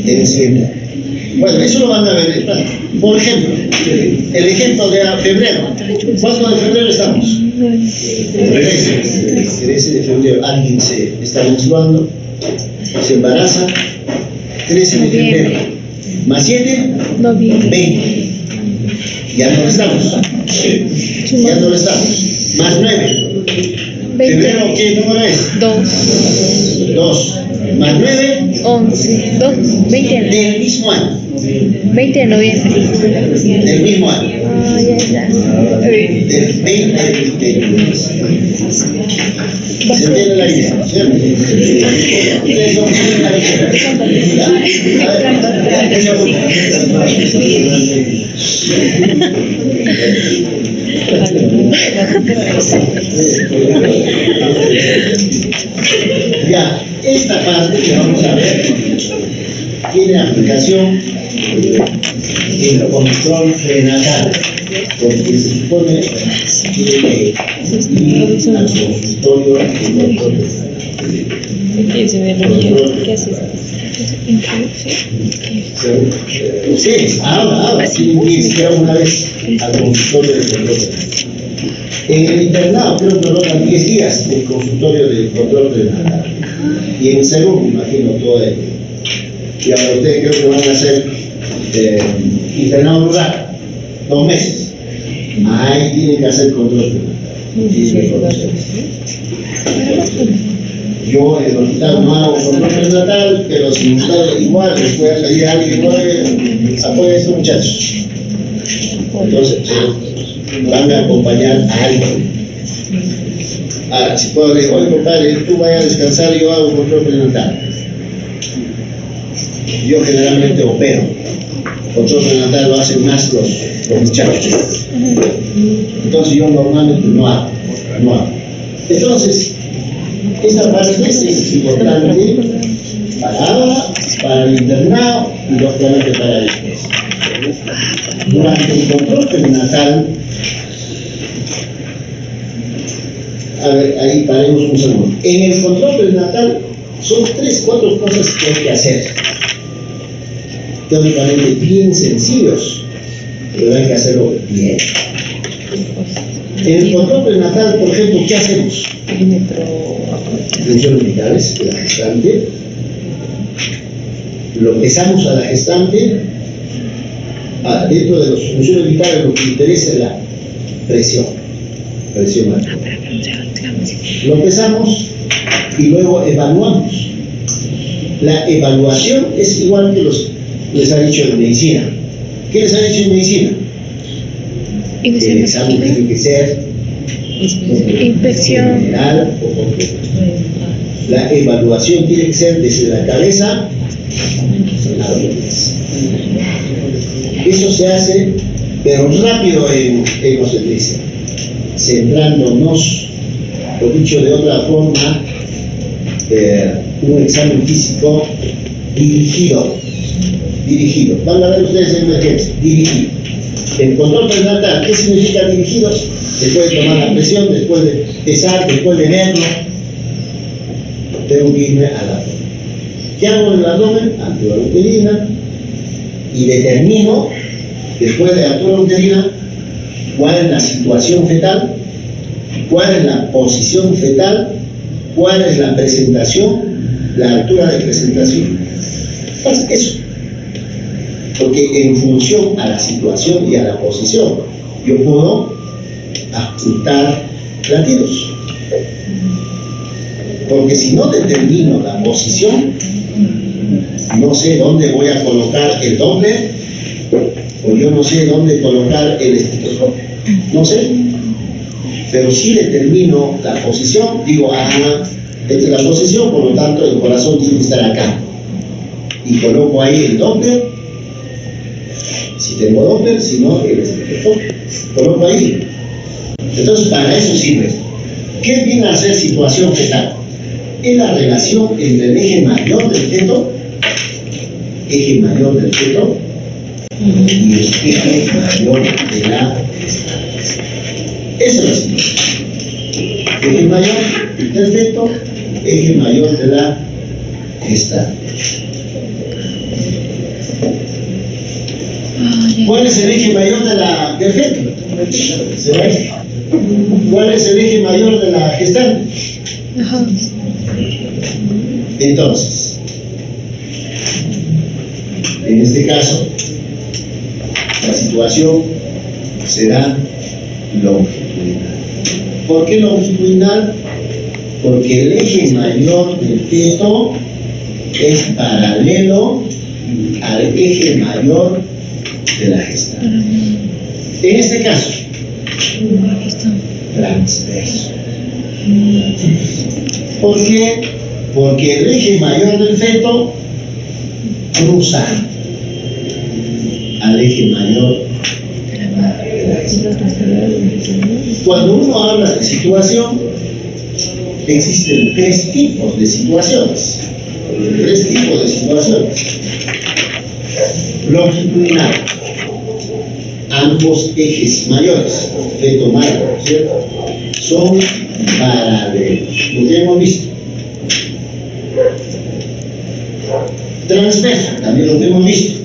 En el siguiente año. Bueno, eso lo van a ver. Por ejemplo, el ejemplo de febrero. ¿Cuánto de febrero estamos? 13 de febrero. Alguien se está menstruando, se embaraza. 13 de febrero. Más 7, 20. Ya no estamos. Más 9. ¿Febrero qué número es? 2. Más 9. 11. 20. Del mismo año. 20 de noviembre. Del mismo año. Ya está. Del 20 de se entiende la idea, ¿cierto? Ustedes no tienen la Ya, esta parte que vamos a ver tiene aplicación en el control prenatal, porque se supone que ir al consultorio del doctor ¿Qué es biología? ¿Qué haces? Introducción. Ustedes, ahora, tienen que ir una vez al consultorio del control prenatal. En el internado creo que rotan 10 días el consultorio del control prenatal. Y en salud, me imagino, todo el. Y ahora ustedes creo que van a hacer internado rural, 2 meses. Ahí tienen que hacer control prenatal. Yo en el hospital no hago control prenatal, pero si ustedes igual les voy a pedir a alguien que apoye a estos muchachos. Entonces, van a acompañar a alguien. Ahora, si puedo decir, oye compadre, tú vayas a descansar, yo hago control prenatal. Yo generalmente opero. Control prenatal lo hacen más los muchachos. Entonces yo normalmente no hago. Entonces, esta parte es importante para ahora, para el internado y lógicamente para después. Durante el control prenatal, a ver, ahí paremos un segundo. En el control prenatal son 3-4 cosas que hay que hacer. Teóricamente bien sencillos, pero hay que hacerlo bien. En el control prenatal, por ejemplo, ¿qué hacemos? Funciones vitales de la gestante. Lo pesamos a la gestante. Dentro de las funciones vitales lo que interesa es la presión arterial. Lo pesamos y luego evaluamos. La evaluación es igual que les ha dicho en medicina. ¿Qué les ha dicho en medicina? El examen tiene que ser inspección general o completo. La evaluación tiene que ser desde la cabeza a los pies. Eso se hace, pero rápido en obstetricia, centrándonos, o dicho de otra forma, un examen físico dirigido. Van a ver ustedes en emergencia, dirigido. El control prenatal, ¿qué significa dirigido? Después de tomar la presión, después de pesar, después de verlo, tengo que irme al abdomen. ¿Qué hago en el abdomen? Altura uterina, y determino, después de la altura uterina, cuál es la situación fetal, cuál es la posición fetal, cuál es la presentación, la altura de presentación. Entonces, eso. Porque en función a la situación y a la posición, yo puedo ajustar latidos. Porque si no determino la posición, no sé dónde voy a colocar el Doppler, o yo no sé dónde colocar el estetoscopio. No sé. Pero si determino la posición, digo, esta es la posición, por lo tanto el corazón tiene que estar acá. Y coloco ahí el Doppler. Si tengo Doppler, si no, el estetoscopio. Coloco ahí. Entonces, para eso sirve. ¿Qué viene a ser situación fetal? Es la relación entre el eje mayor del feto, y el eje mayor de la gestante. Esa es la situación. Eje mayor del feto, eje mayor de la gestante. ¿Cuál es el eje mayor del feto? ¿Será este? ¿Cuál es el eje mayor de la gestante? Ajá. Entonces, en este caso, la situación será longitudinal. ¿Por qué longitudinal? Porque el eje mayor del feto es paralelo al eje mayor de la gestante. En este caso, transverso. ¿Por qué? Porque el eje mayor del feto cruza al eje mayor de la gestante. Cuando uno habla de situación, existen 3 tipos de situaciones. Longitudinal, ambos ejes mayores, feto mayor, ¿cierto? Son paralelos, lo que hemos visto. Transverso, también lo que hemos visto.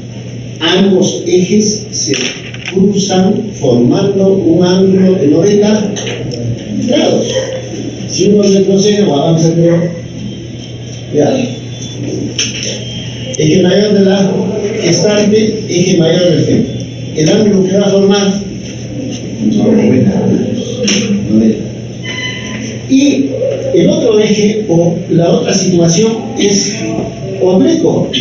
Ambos ejes se cruzan formando un ángulo de 90 grados. Si uno retrocede o avanza, ya. Eje mayor de la gestante, eje mayor del feto. El ángulo que va a formar 90. Y el otro eje o la otra situación es oblicuo.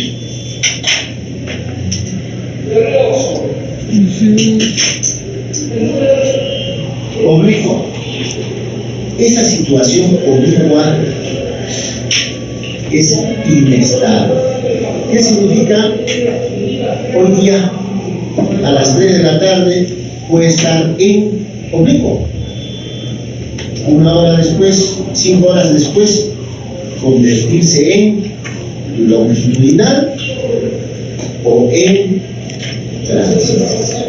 Oblicuo. Esa situación oblicua es inestable. ¿Qué significa? Hoy día a las 3 de la tarde puede estar en oblicuo. 1 hora después, 5 horas después, convertirse en longitudinal o en transversal.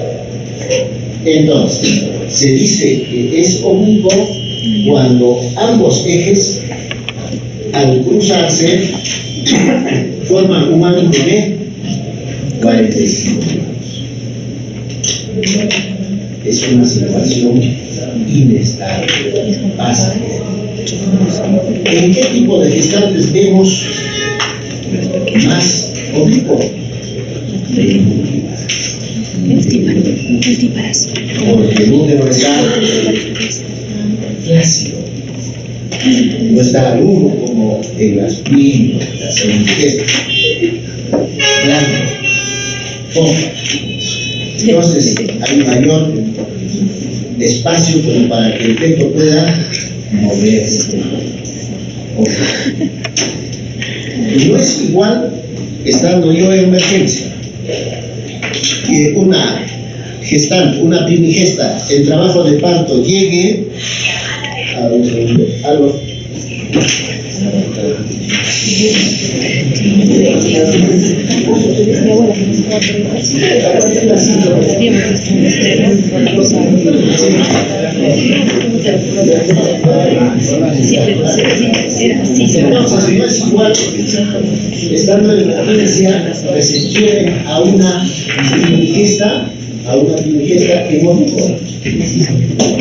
Entonces, se dice que es oblicuo cuando ambos ejes, al cruzarse, forman un ángulo de 45 grados. Es una situación inestable, básica. ¿En qué tipo de gestantes vemos más oblicuo? Porque el útero está flácido, no está duro como en las piernas, las semillas, blanco, foco. Entonces hay mayor espacio como para que el feto pueda moverse. Y no es igual estando yo en emergencia que una gestante, una primigesta, el trabajo de parto llegue a los entonces no es igual estando en emergencia recepcionen a una primigesta en oblicuo.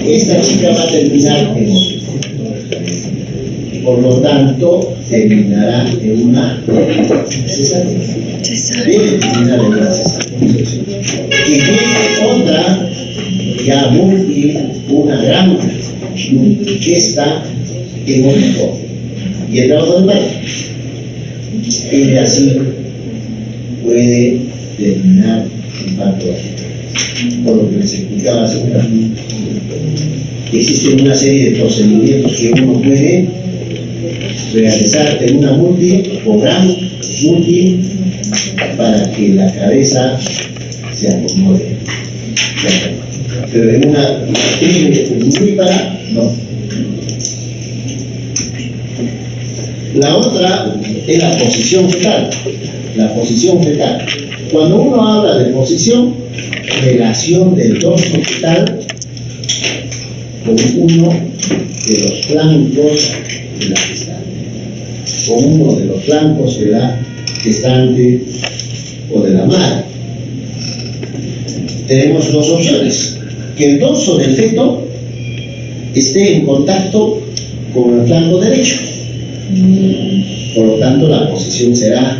Esta chica va a terminar en oblicuo. Por lo tanto, terminará en una cesárea. Debe terminar en una cesárea. Que viene otra, ya múltiple, una gran gesta en oblicuo. Y el trabajo de parto. Y así puede terminar el parto. Por lo que les explicaba hace un rato. Existen una serie de procedimientos que uno puede realizar en una multi o gran multi para que la cabeza se acomode. Pero en una multípara, no. La otra es la posición fetal. La posición fetal. Cuando uno habla de posición, relación del dorso fetal con uno de los flancos de la gestante, con uno de los flancos de la gestante o de la madre. Tenemos dos opciones: que el dorso del feto esté en contacto con el flanco derecho, por lo tanto la posición será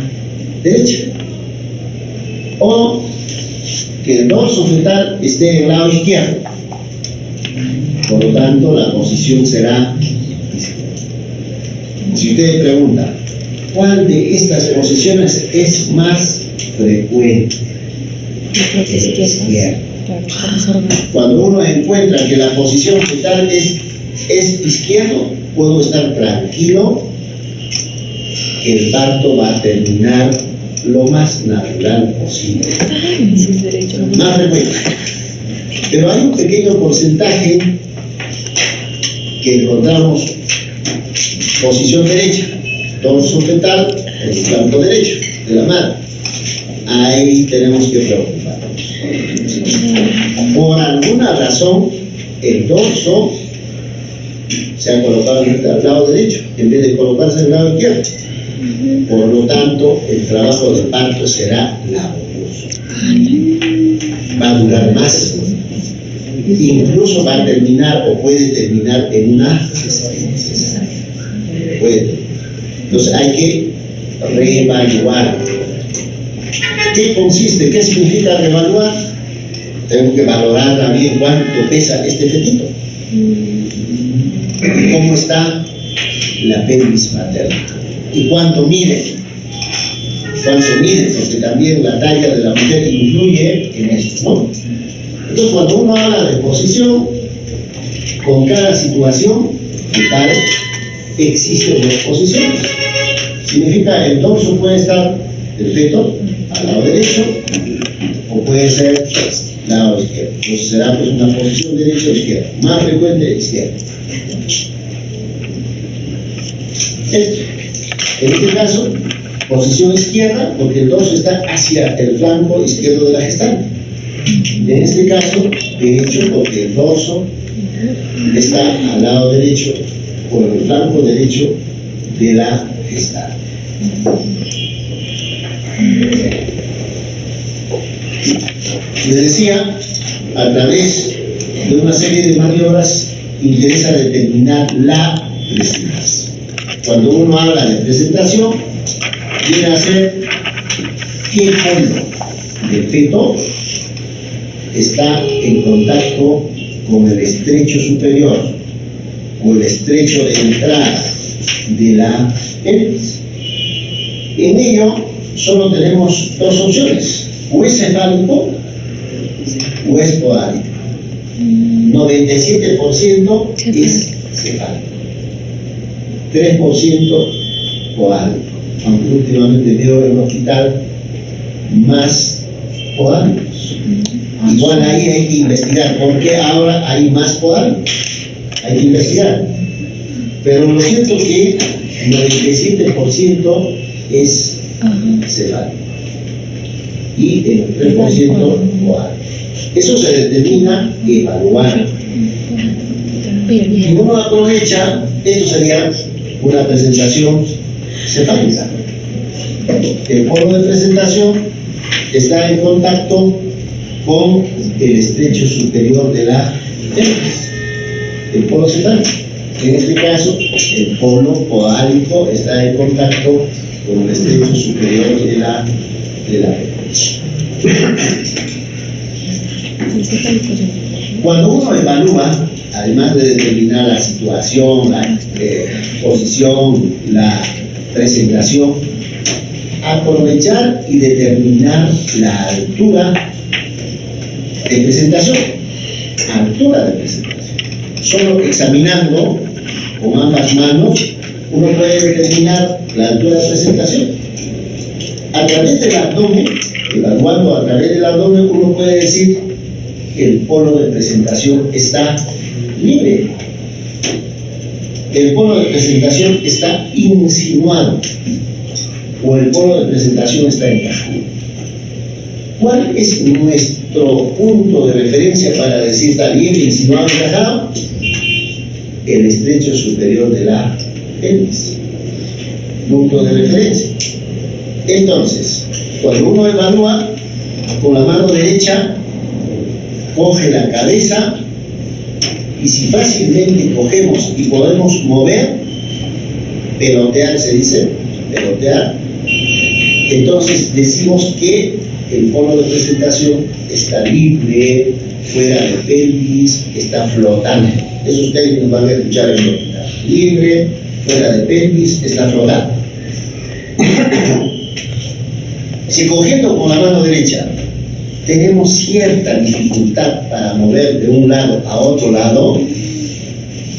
derecha, o que el dorso fetal esté en el lado izquierdo, por lo tanto la posición será izquierda. Si usted pregunta, ¿cuál de estas posiciones es más frecuente? Izquierda. Cuando uno encuentra que la posición fetal es izquierdo, puedo estar tranquilo que el parto va a terminar lo más natural posible. Más frecuente. Pero hay un pequeño porcentaje que encontramos posición derecha, dorso fetal, el flanco derecho de la madre. Ahí tenemos que preocuparnos. Por alguna razón, el dorso se ha colocado en el lado derecho en vez de colocarse en el lado izquierdo. Por lo tanto, el trabajo de parto será laborioso. Va a durar más. Incluso va a terminar o puede terminar en una cesárea. Puede. Entonces hay que reevaluar. ¿Qué consiste? ¿Qué significa reevaluar? Tengo que valorar también cuánto pesa este fetito. ¿Cómo está la pelvis materna? ¿Y cuánto mide? ¿Cuánto mide? Porque también la talla de la mujer influye en esto, ¿no? Entonces, cuando uno habla de posición, con cada situación vital existen dos posiciones. Significa el dorso puede estar del feto al lado derecho o puede ser lado izquierdo. Entonces será pues una posición derecha o izquierda. Más frecuente izquierda. En este caso, posición izquierda porque el dorso está hacia el flanco izquierdo de la gestante. En este caso, derecho porque el dorso está al lado derecho o en el flanco derecho de la gestante. Les decía, a través de una serie de maniobras interesa determinar la presentación. Cuando uno habla de presentación, viene a ser qué polo del feto está en contacto con el estrecho superior o el estrecho de entrada de la pelvis. En ello solo tenemos dos opciones, o es cefálico o es podálico. 97% es cefálico, 3% podálico, aunque últimamente veo en el hospital más podálicos. Igual ahí hay que investigar por qué ahora hay más podálicos, hay que investigar. Pero lo cierto es que el 97% es cefálico y el 3% podálico. Eso se determina evaluando. Y uno aprovecha, eso sería una presentación cefálica. El polo de presentación está en contacto con el estrecho superior de la pelvis, el polo cefálico. En este caso, el polo podálico está en contacto con el estrecho superior de la pelvis. Cuando uno evalúa, además de determinar la situación, la posición, la presentación, aprovechar y determinar la altura de presentación. Altura de presentación. Solo examinando con ambas manos, uno puede determinar la altura de presentación. A través del abdomen, evaluando a través del abdomen, uno puede decir que el polo de presentación está libre. El polo de presentación está insinuado o el polo de presentación está encajado. ¿Cuál es nuestro punto de referencia para decir está libre, insinuado, encajado? El estrecho superior de la pelvis. Punto de referencia. Entonces, cuando uno evalúa, con la mano derecha coge la cabeza y si fácilmente cogemos y podemos mover, pelotear se dice, pelotear, entonces decimos que el polo de presentación está libre, fuera de pelvis, está flotando. Esos términos van a escuchar en el hospital. Libre, fuera de pelvis, está flotando. Si cogiendo con la mano derecha tenemos cierta dificultad para mover de un lado a otro lado,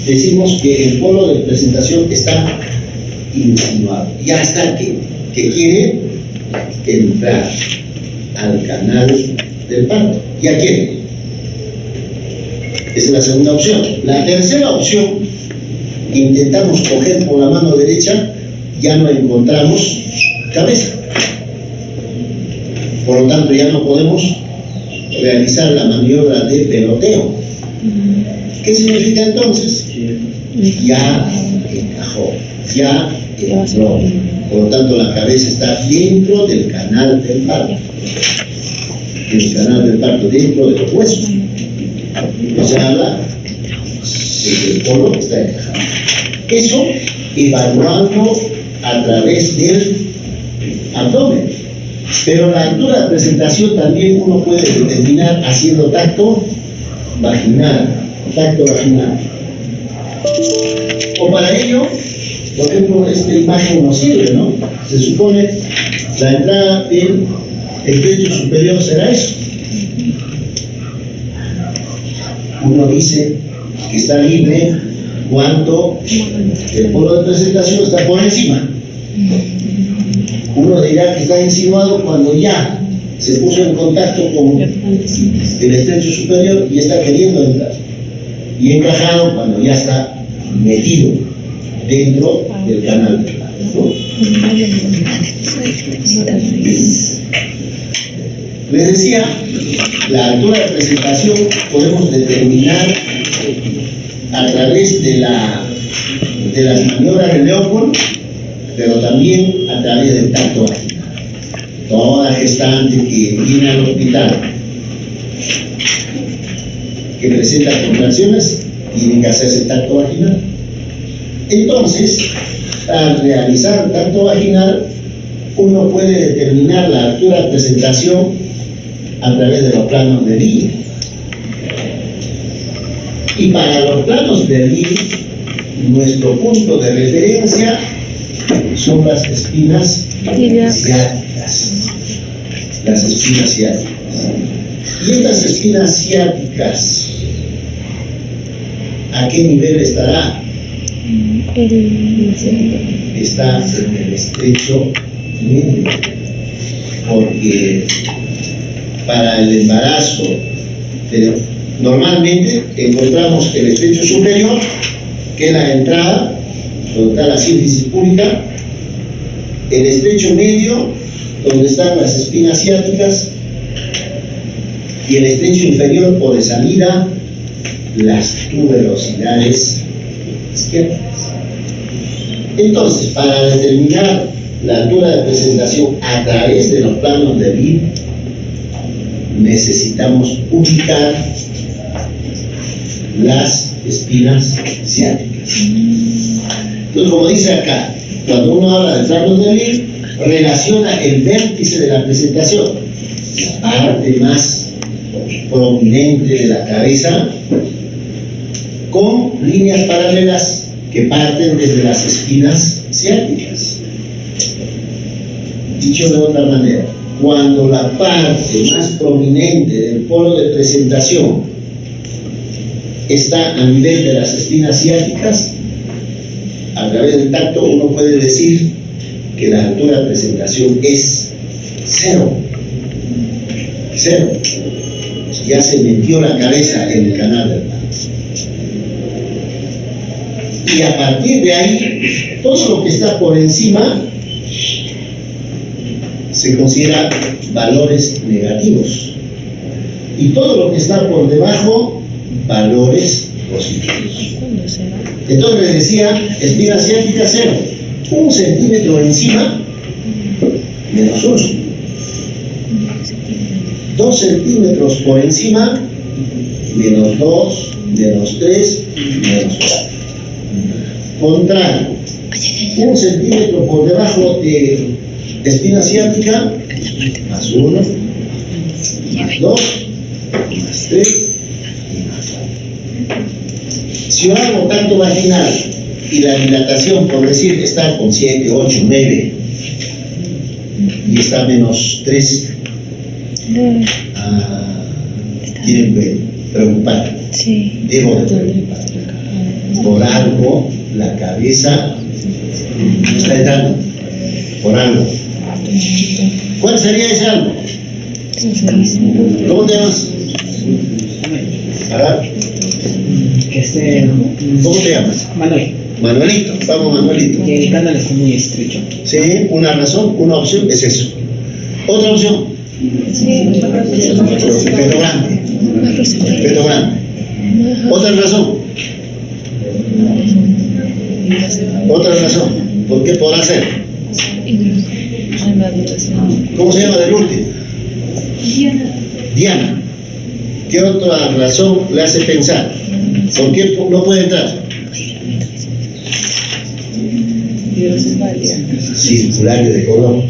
decimos que el polo de presentación está insinuado. Y hasta que quiere entrar al canal del parto. ¿Ya quiere? Esa es la segunda opción. La tercera opción, intentamos coger con la mano derecha, ya no encontramos cabeza. Por lo tanto, ya no podemos realizar la maniobra de peloteo. ¿Qué significa entonces? Ya encajó, ya entró, Por lo tanto, la cabeza está dentro del canal del parto. El canal del parto dentro de los huesos. Se habla de que el polo está encajado. Eso evaluando a través del abdomen. Pero la altura de presentación también uno puede determinar haciendo tacto vaginal. O para ello, por ejemplo, esta imagen nos sirve, ¿no? Se supone la entrada del estrecho superior será eso. Uno dice que está libre cuando el polo de presentación está por encima. Uno dirá que está insinuado cuando ya se puso en contacto con el estrecho superior y está queriendo entrar. Y encajado cuando ya está metido dentro del canal del parto, ¿no? Les decía, la altura de presentación podemos determinar a través de las maniobras de Leopold, pero también a través del tacto vaginal. Toda gestante que viene al hospital que presenta contracciones tiene que hacerse tacto vaginal. Entonces, al realizar tacto vaginal, uno puede determinar la altura de presentación a través de los planos de Lee. Y para los planos de Lee, nuestro punto de referencia son las espinas ciáticas. Las espinas ciáticas. Y estas espinas ciáticas, ¿a qué nivel estará? Está en el estrecho medio. Porque para el embarazo, normalmente encontramos el estrecho superior, que es la entrada, donde está la sínfisis pública, el estrecho medio, donde están las espinas ciáticas, y el estrecho inferior o de salida, las tuberosidades izquierdas. Entonces, para determinar la altura de presentación a través de los planos de Lee, necesitamos ubicar las espinas ciáticas. Entonces, como dice acá, cuando uno habla de planos de Lee, relaciona el vértice de la presentación, la parte más prominente de la cabeza, con líneas paralelas que parten desde las espinas ciáticas. Dicho de otra manera, cuando la parte más prominente del polo de presentación está a nivel de las espinas ciáticas, a través del tacto uno puede decir que la altura de presentación es 0. Ya se metió la cabeza en el canal del parto. Y a partir de ahí, todo lo que está por encima se considera valores negativos. Y todo lo que está por debajo, valores positivos. Entonces les decía, espina ciática 0. 1 centímetro encima, menos 1. 2 centímetros por encima, menos 2, menos 3, menos 4. Contrario, 1 centímetro por debajo de espina ciática, más 1, más 2, más 3, y más 4. Si yo hago tacto vaginal y la dilatación, por decir, está con 7, 8, 9 y está menos 3, tienen que preocupar. Sí. Debo de preocupar. Por algo la cabeza está entrando. Por algo. ¿Cuál sería ese algo? ¿Cómo te llamas? ¿Verdad? ¿Cómo te llamas? Manuel. Manuelito, vamos Manuelito. Que el canal está muy estrecho. Sí, una razón, una opción es eso. Otra opción, peto grande. Peto grande. Otra razón. Otra razón. ¿Por qué podrá ser? ¿Cómo se llama del último? Diana. ¿Qué otra razón le hace pensar? ¿Por qué no puede entrar? Circulario de color.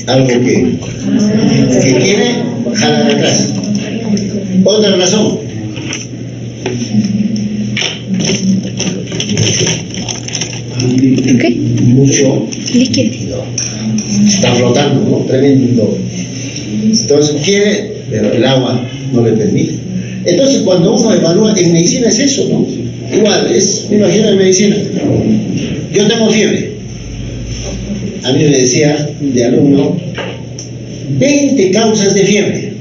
Algo que tiene, jala de atrás. Otra razón. Mucho líquido. Está flotando, ¿no? Tremendo. Entonces quiere, pero el agua no le permite. Entonces cuando uno evalúa, en medicina es eso, ¿no? Igual, me imagino en medicina. Yo tengo fiebre. A mí me decía de alumno, 20 causas de fiebre.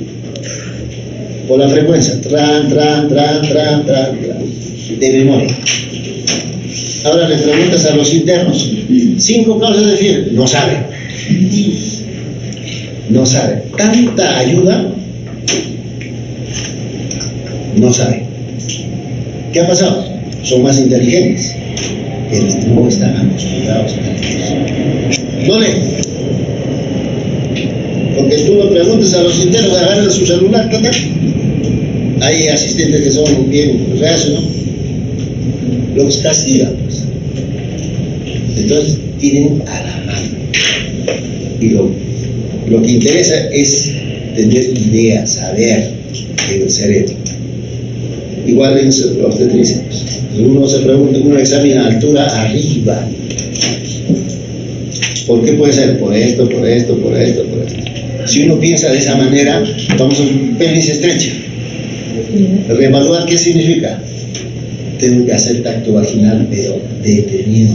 Por la frecuencia, de memoria. Ahora le preguntas a los internos, 5 causas de fiebre, no sabe. No sabe. Tanta ayuda, no sabe. ¿Qué ha pasado? Son más inteligentes, pero no están acostumbrados a eso. No leen. Porque tú le preguntas a los internos, agarran su celular, ¿tata? Hay asistentes que son bien reacios, ¿no? Los castigan, pues. Entonces tienen a la mano. Y lo que interesa es tener ideas, saber en el cerebro. Igual en obstetricia. Uno se pregunta, uno examina altura arriba. ¿Por qué puede ser? Por esto. Si uno piensa de esa manera, estamos en pelvis estrecha. Reevaluar qué significa. Tengo que hacer tacto vaginal, pero detenido.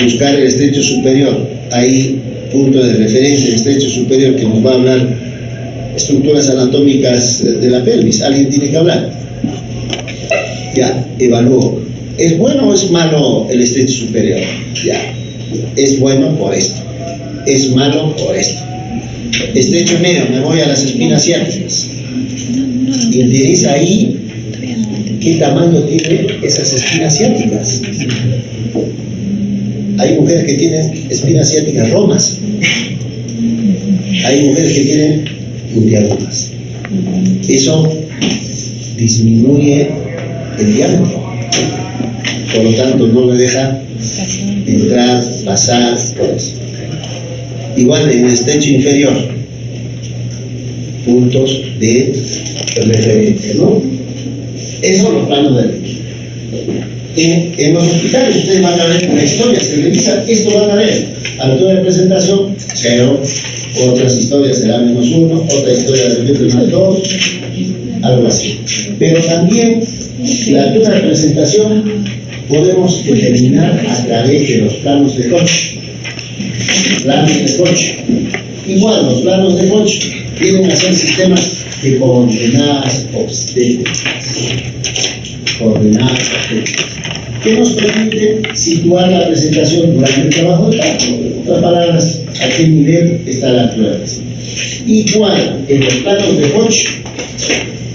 Buscar el estrecho superior. Hay punto de referencia, el estrecho superior, que nos va a hablar estructuras anatómicas de la pelvis. Alguien tiene que hablar. Ya, evalúo. ¿Es bueno o es malo el estrecho superior? Ya. Es bueno por esto. Es malo por esto. Estrecho medio, me voy a las espinas ciáticas. Interesa ahí qué tamaño tienen esas espinas ciáticas. Hay mujeres que tienen espinas ciáticas romas. Hay mujeres que tienen puntiagudas. Eso disminuye el diámetro. Por lo tanto, no le deja entrar, pasar, por eso. Igual en el estrecho inferior, puntos de referencia, ¿no? Eso es los planos del en los hospitales ustedes van a ver una historia, se revisa, esto van a ver. Altura de presentación, 0. Otras historias será -1, otra historia de repente -2, algo así. Pero también la altura de presentación podemos determinar a través de los planos de Koch. Planos de Koch. Igual, los planos de Koch vienen a ser sistemas de coordenadas obstétricas. Que nos permite situar la presentación durante el trabajo de parto. En otras palabras, a qué nivel está la altura de presentación. Igual, en los planos de Koch,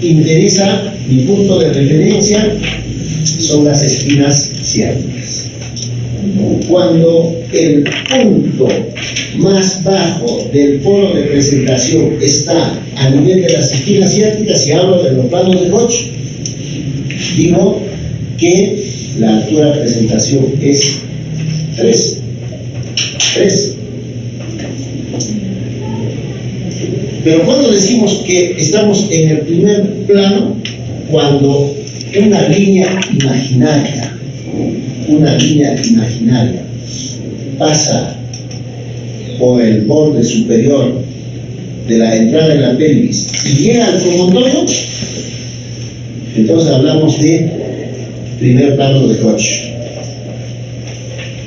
interesa mi punto de referencia, son las espinas ciáticas. Cuando el punto más bajo del polo de presentación está a nivel de las espinas ciáticas, si hablo de los planos de Koch, digo que la altura de presentación es 3. Pero cuando decimos que estamos en el primer plano, cuando una línea imaginaria pasa por el borde superior de la entrada de la pelvis y llega al promontorio, entonces hablamos de primer plano de Koch.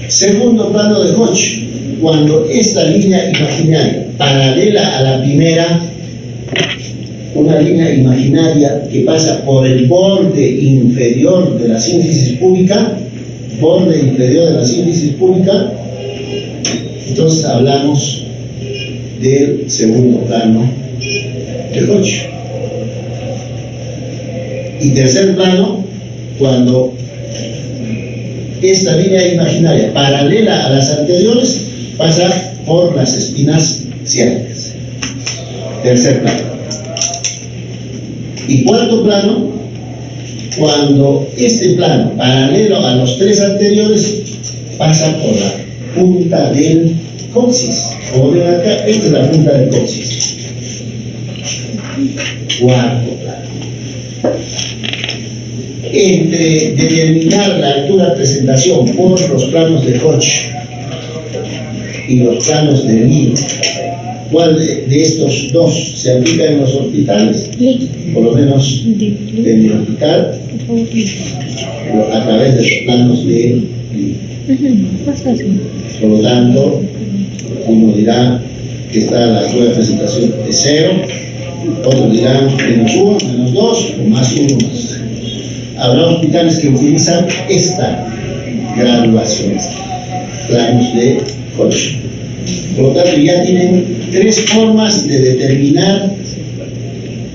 Segundo plano de Koch, cuando esta línea imaginaria paralela a la primera, una línea imaginaria que pasa por el borde inferior de la sínfisis púbica, entonces hablamos del segundo plano de Koch. Y tercer plano, cuando esta línea imaginaria, paralela a las anteriores, pasa por las espinas ciáticas. Tercer plano. Y cuarto plano, cuando este plano, paralelo a los tres anteriores, pasa por la punta del coxis. Como ven acá, esta es la punta del coxis. Cuarto plano. Entre determinar la altura de presentación por los planos de Hodge y los planos de Lee, ¿cuál de estos dos se aplica en los orbitales? Por lo menos en el orbital, a través de los planos de Lee. Por lo tanto, uno dirá que está la altura de presentación de 0, otro dirá menos 1, menos 2 o más 1 más. Habrá hospitales que utilizan esta graduación, planos de Hodge. Por lo tanto, ya tienen tres formas de determinar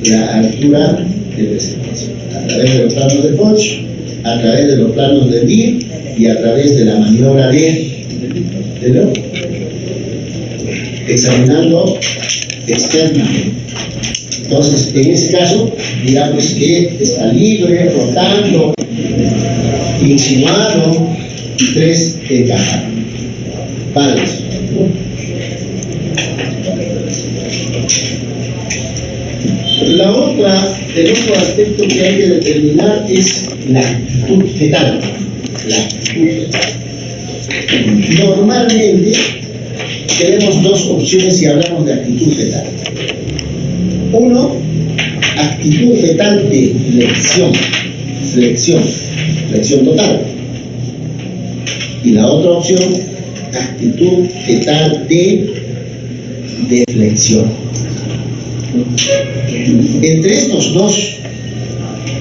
la altura de presentación: a través de los planos de Hodge, a través de los planos de Lee y a través de la maniobra de Lowe, examinando externamente. Entonces, en ese caso, digamos que está libre, flotando, insinuado, y 3 encajado. Padres. El otro aspecto que hay que determinar es la actitud fetal. La actitud fetal. Normalmente tenemos dos opciones si hablamos de actitud fetal. Uno, actitud fetal de flexión total. Y la otra opción, actitud fetal de deflexión. Entre estos dos,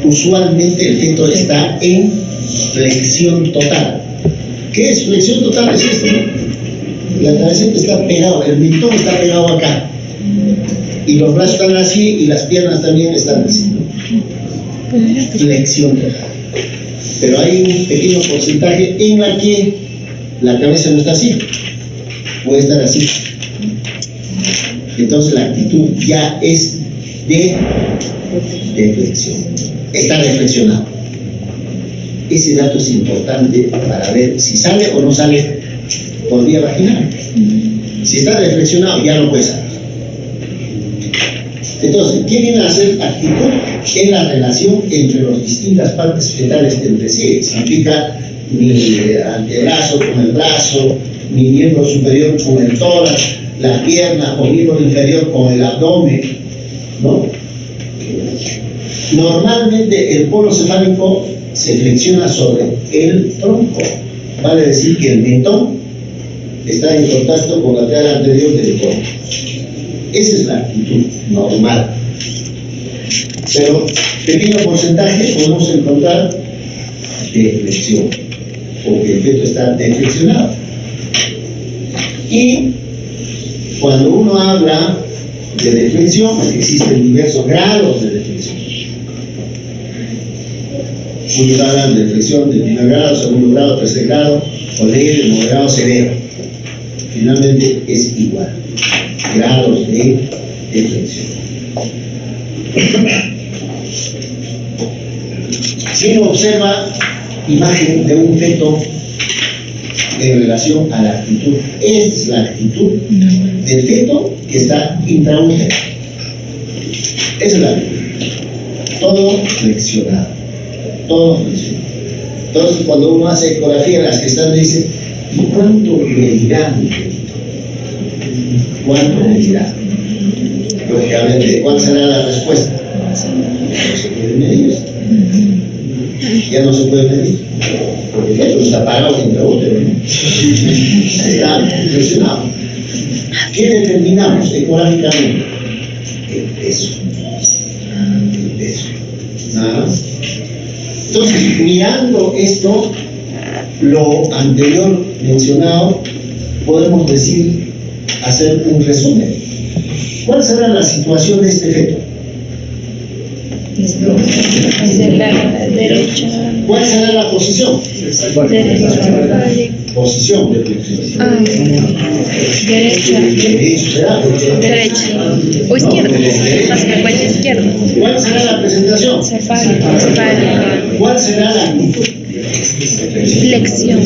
usualmente el feto está en flexión total. ¿Qué es flexión total? Es esto, ¿no? La cabecita está pegado, el mentón está pegado acá. Y los brazos están así y las piernas también están así, ¿no? Flexión total. Pero hay un pequeño porcentaje en la que la cabeza no está así, puede estar así. Entonces la actitud ya es de deflexión, está deflexionado. Ese dato es importante para ver si sale o no sale por vía vaginal. Si está deflexionado ya no puede salir. Entonces, ¿qué viene a hacer actitud? En la relación entre las distintas partes fetales entre sí. Significa mi antebrazo con el brazo, mi miembro superior con el tórax, la pierna o miembro inferior con el abdomen, ¿no? Normalmente el polo cefálico se flexiona sobre el tronco. Vale decir que el mentón está en contacto con la lateral anterior del tronco. Esa es la actitud normal. Pero pequeño porcentaje podemos encontrar deflexión, porque el feto está deflexionado. Y cuando uno habla de deflexión, existen diversos grados de deflexión. Muchos hablan de deflexión de primer grado, segundo grado, tercer grado, o leve, moderado, severo. Finalmente es igual. Grados de deflexión. Si uno observa imagen de un feto en relación a la actitud, esta es la actitud del feto que está intraútero. Esa es la actitud. Todo flexionado. Todo flexionado. Entonces, cuando uno hace ecografía, las que están dicen, ¿y cuánto medirá mi feto? ¿Cuánto medirá? Lógicamente, ¿cuál será la respuesta? No se puede medir. Ya no se puede medir. Porque el feto está parado en intraútero, ¿no? Está flexionado. ¿Qué determinamos ecográficamente? El peso. El peso. Nada más. Entonces, mirando esto, lo anterior mencionado, podemos decir, hacer un resumen. ¿Cuál será la situación de este feto? Es de la derecha. ¿Cuál será la posición? Posición de flexión. Derecha. Derecha. O izquierda. Más frecuente izquierda. ¿Cuál será la presentación? ¿Cuál será la actitud? Flexión.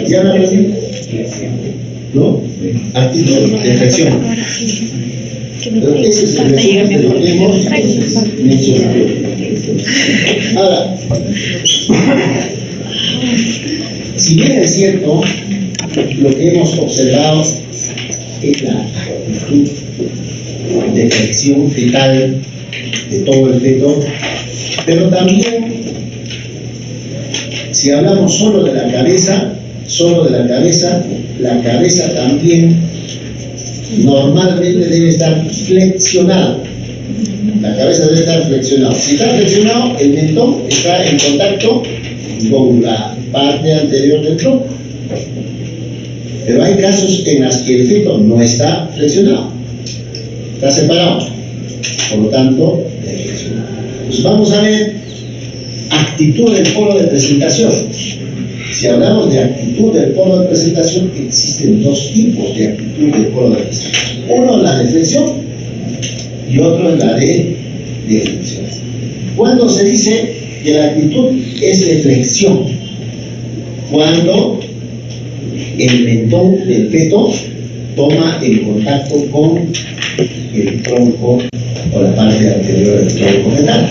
¿Ya la aprendí? ¿No? Actitud de flexión. Pero ese es el resumen de lo que hemos mencionado. Ahora, si bien es cierto, lo que hemos observado es la actitud de flexión fetal de todo el feto, pero también, si hablamos solo de la cabeza también normalmente debe estar flexionada. La cabeza debe estar flexionada. Si está flexionado, el mentón está en contacto con la parte anterior del tronco. Pero hay casos en los que el feto no está flexionado, está separado, por lo tanto, debe flexionar. Entonces vamos a ver actitud del polo de presentación. Si hablamos de actitud del polo de presentación, existen dos tipos de actitud del polo de presentación. Uno es la de flexión y otro es la de flexión. ¿Cuándo se dice que la actitud es de flexión? Cuando el mentón del feto toma en contacto con el tronco o la parte anterior del tronco fetal.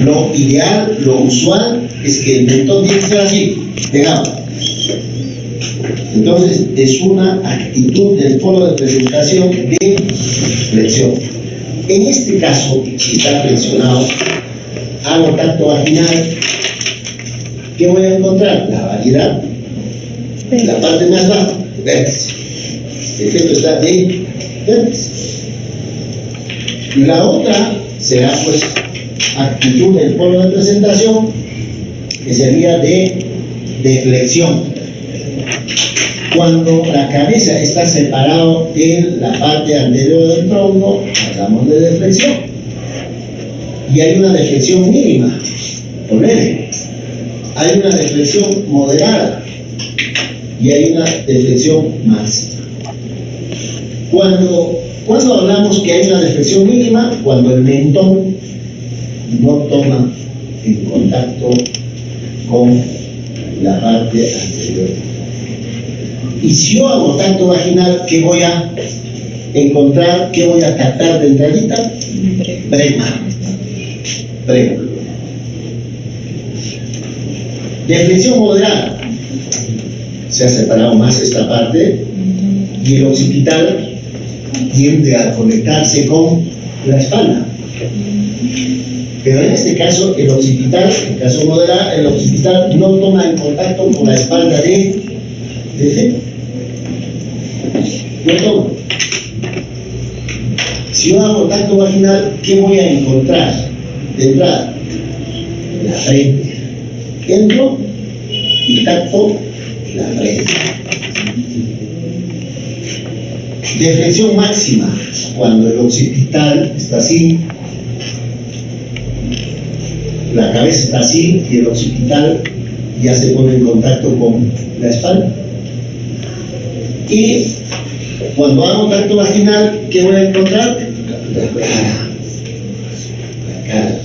Lo ideal, lo usual es que el mentón tiene que ser así, pegado. Entonces es una actitud del polo de presentación de flexión. En este caso, si está flexionado, hago tacto vaginal, ¿qué voy a encontrar? La validad, la parte más baja, vértice. El feto está de vértice. Y la otra será pues actitud del polo de presentación, que sería de flexión. Cuando la cabeza está separada de la parte anterior del tronco, hablamos de deflexión. Y hay una deflexión mínima, o leve. Hay una deflexión moderada y hay una deflexión máxima. Cuando hablamos que hay una deflexión mínima, cuando el mentón no toma en contacto con la parte anterior. Y si yo hago tacto vaginal, ¿qué voy a encontrar? ¿Qué voy a captar de entradita? Brema. Deflexión moderada. Se ha separado más esta parte y el occipital tiende a conectarse con la espalda. Pero en este caso, el occipital, en el caso moderado, el occipital no toma en contacto con la espalda de feto. No toma. Si yo hago tacto vaginal, ¿qué voy a encontrar de entrada? La frente. Entro y tacto la frente. Deflexión máxima, cuando el occipital está así, la cabeza está así y el occipital ya se pone en contacto con la espalda. Y cuando hago tacto vaginal, ¿qué voy a encontrar? La cara.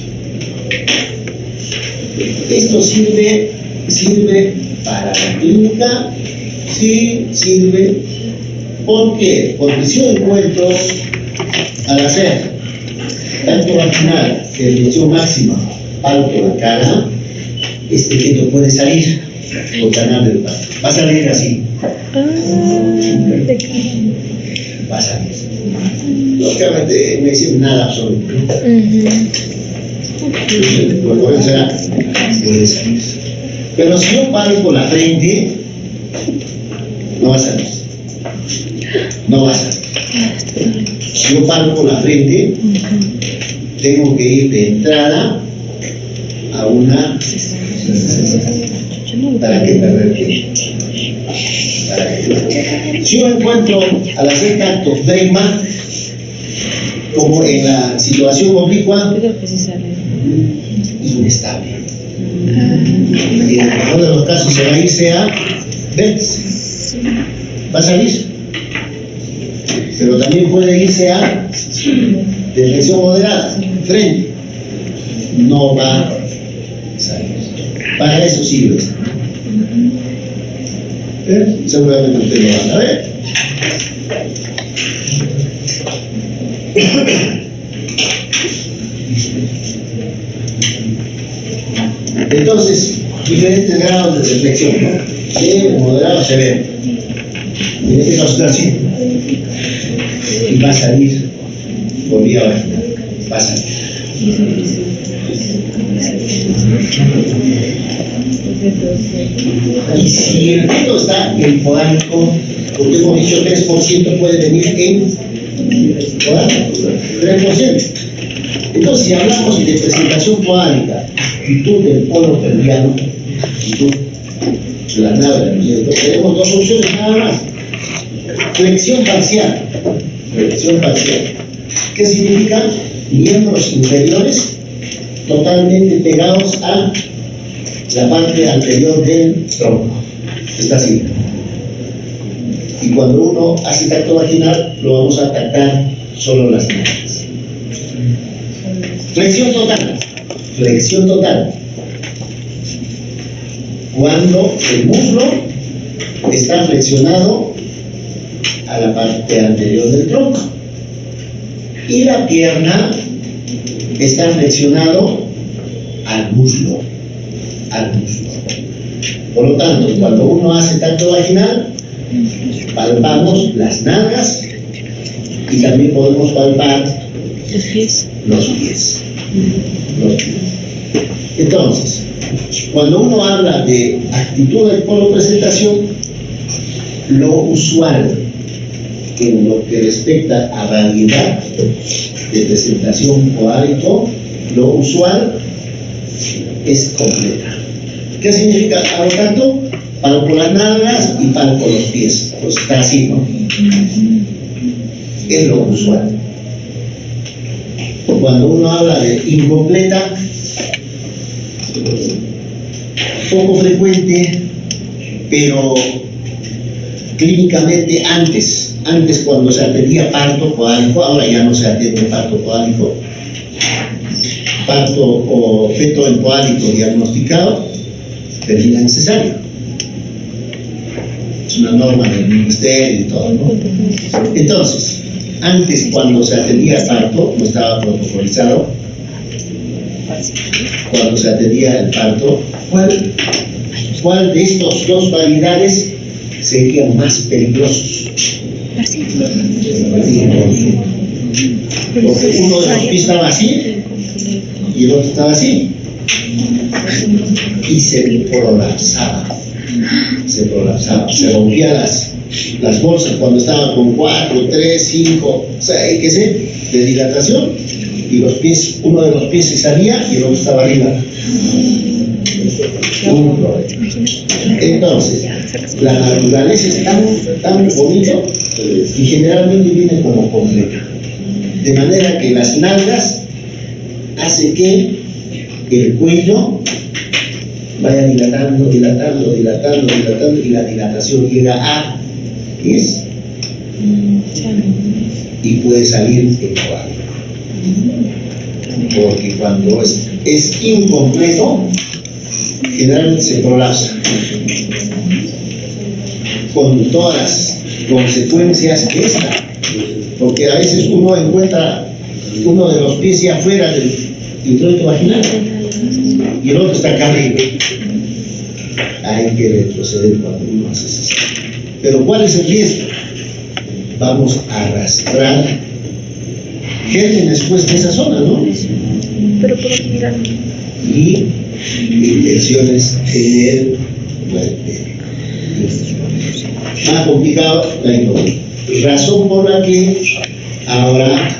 Esto sirve para la clínica, sí sirve. ¿Por qué? Porque si yo encuentro al hacer tacto vaginal, deflexión máxima, alto la cara, este feto puede salir por canal del parto. Va a salir así. Va a salir. Lógicamente no existe nada absoluto. Cuando puede salir. Pero si yo palpo la frente, no va a salir. No va a salir. Si yo palpo la frente, tengo que ir de entrada a una. ¿Para qué perder tiempo? Si yo encuentro al hacer tacto drema, como en la situación oblicua, inestable. Y en el mejor de los casos se va a irse a vértice. Va a salir. Pero también puede irse a deflexión moderada, frente. No va a salir. Para eso sirve esto. Seguramente usted lo van a ver. Entonces, diferentes grados de reflexión, ¿no? Leve, moderado, severo. En este caso está así. Y va a salir por vía vaginal. Va a salir. Y si el feto está en podánico, porque hemos dicho 3% puede venir en podánico, 3%. Entonces, si hablamos de presentación podánica, actitud del polo pelviano, actitud de la nalga, ¿no es cierto? Tenemos dos opciones nada más. Flexión parcial. Flexión parcial. ¿Qué significa? Miembros inferiores totalmente pegados a la parte anterior del tronco. Está así. Y cuando uno hace tacto vaginal, lo vamos a tactar solo las nalgas. Flexión total. Flexión total. Cuando el muslo está flexionado a la parte anterior del tronco y la pierna está flexionado al muslo. Por lo tanto, cuando uno hace tacto vaginal, palpamos las nalgas y también podemos palpar Los pies. los pies. Entonces, cuando uno habla de actitud de polo-presentación, lo usual en lo que respecta a variedad de presentación podánico, lo usual es completa. ¿Qué significa? Hago tanto, palpo las nalgas y palpo los pies. Pues está así, ¿no? Es lo usual. Cuando uno habla de incompleta, poco frecuente, pero clínicamente antes cuando se atendía parto podánico, ahora ya no se atiende parto podánico, parto o feto en podánico diagnosticado, termina en cesárea. Es una norma del ministerio y todo, ¿no? Entonces, antes cuando se atendía parto, no estaba protocolizado, cuando se atendía el parto, ¿cuál de estos dos variedades serían más peligrosos? Porque uno de los pies estaba así y el otro estaba así y se prolapsaba, se rompía las bolsas cuando estaba con 4, 3, 5, 6, qué sé, de dilatación, y los pies, uno de los pies se salía y el otro estaba arriba. Un problema. Entonces, la naturaleza es tan bonito y generalmente viene como completa. De manera que las nalgas hace que el cuello vaya dilatando y la dilatación llega a pies y puede salir en podánico. Porque cuando es incompleto, generalmente se prolapsa con todas las consecuencias de esta, porque a veces uno encuentra uno de los pies ya afuera del introito vaginal y el otro está acá arriba. Hay que retroceder cuando uno hace eso. Pero ¿cuál es el riesgo? Vamos a arrastrar gérmenes después de esa zona, ¿no? Pero por aquí mirar. Y infecciones en el cuerpo. Más complicado la ignorancia. Razón por la que ahora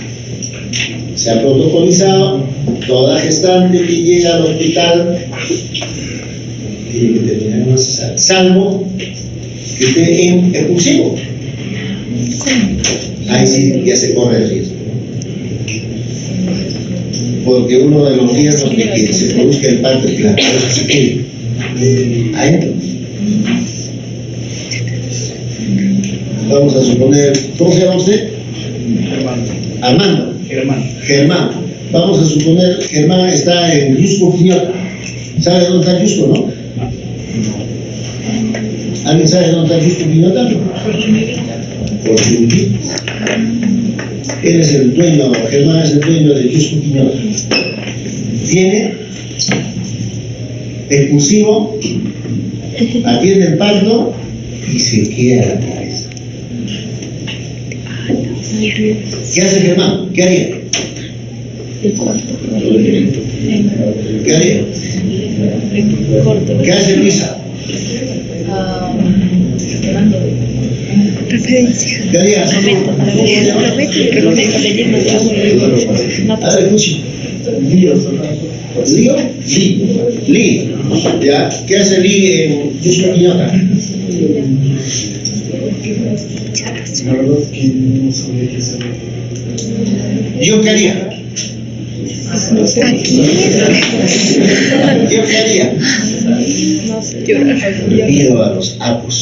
se ha protocolizado toda gestante que llega al hospital tiene que terminar en una cesárea, salvo que esté en expulsivo. Ahí sí ya se corre el riesgo. porque uno de los riesgos de que se produzca el parto es que la cabeza se quede adentro. Vamos a suponer, ¿cómo se llama usted? Armando. Germán. Vamos a suponer, Germán está en Yusco, Quiñota. ¿Sabe dónde está Yusco, no? ¿Alguien sabe dónde está Yusco, Quiñota? Por Chumbi. Él es el dueño, Germán es el dueño de Yusco, Quiñota. Tiene expulsivo, atiende el parto y se queda la cabeza. ¿Qué hace Germán? ¿Qué haría? ¿Qué haría? ¿Qué hace Luisa? Referencia. ¿Qué haría? A ver, escuche. ¿Lío? Li. ¿Ya? ¿Qué hace Li en Yusco, Quiñota? La verdad es que no sabía qué hacer. ¿Yo qué haría? ¿Yo qué haría? Miedo a los apos.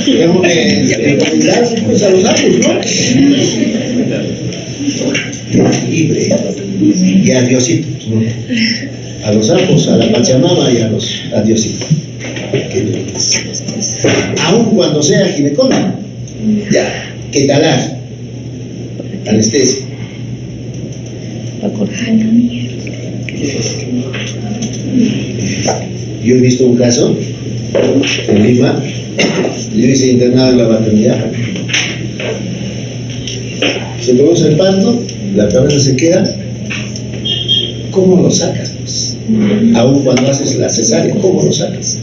Tengo que recomendar pues, a los apos, ¿no? Libre. Y a Diosito, ¿no? A los apos, a la Pachamama y a Diosito. Aun cuando sea ginecólogo, ya, que talar, anestesia. Yo he visto un caso en Lima, yo hice internado en la maternidad. Se produce el parto, la cabeza se queda. ¿Cómo lo sacas? Pues? Aun cuando haces la cesárea, ¿cómo lo sacas?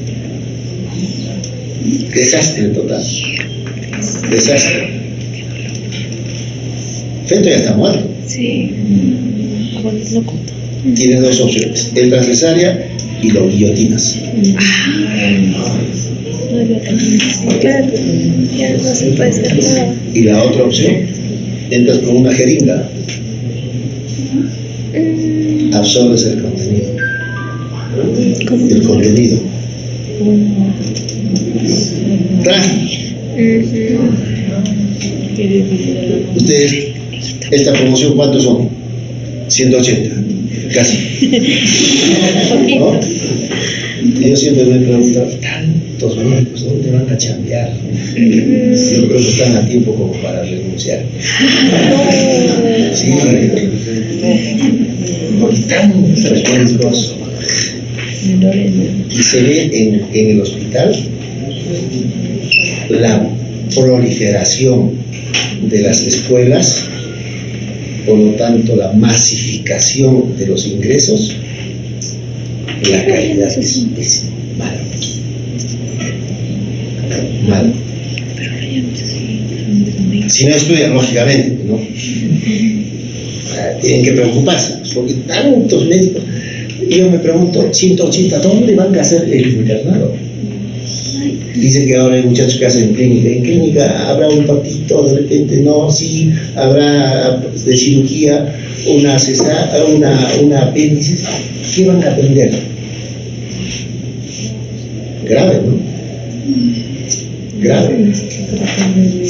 Desastre total. Desastre. Feto ya está muerto. Sí. Tienes dos opciones: entras cesárea y lo guillotinas. Claro, ya no se puede hacer nada. Y la otra opción, entras con una jeringa, absorbes el contenido. El contenido. Ustedes, esta promoción, ¿cuántos son? 180, casi. ¿No? Yo siempre me he preguntado, tantos médicos, ¿dónde van a chambear? Yo creo que están a tiempo como para renunciar. Sí, porque tantos médicos. Y se ve en el hospital la proliferación de las escuelas, por lo tanto la masificación de los ingresos, la calidad es pésima, malo. Si no estudian, lógicamente, ¿no? Tienen que preocuparse, porque tantos médicos. Y yo me pregunto, 180, ¿dónde van a hacer el internado? Dicen que ahora hay muchachos que hacen clínica. En clínica habrá un partito, de repente no, sí, habrá de cirugía una apéndice. ¿Qué van a aprender? Grave, ¿no? Grave.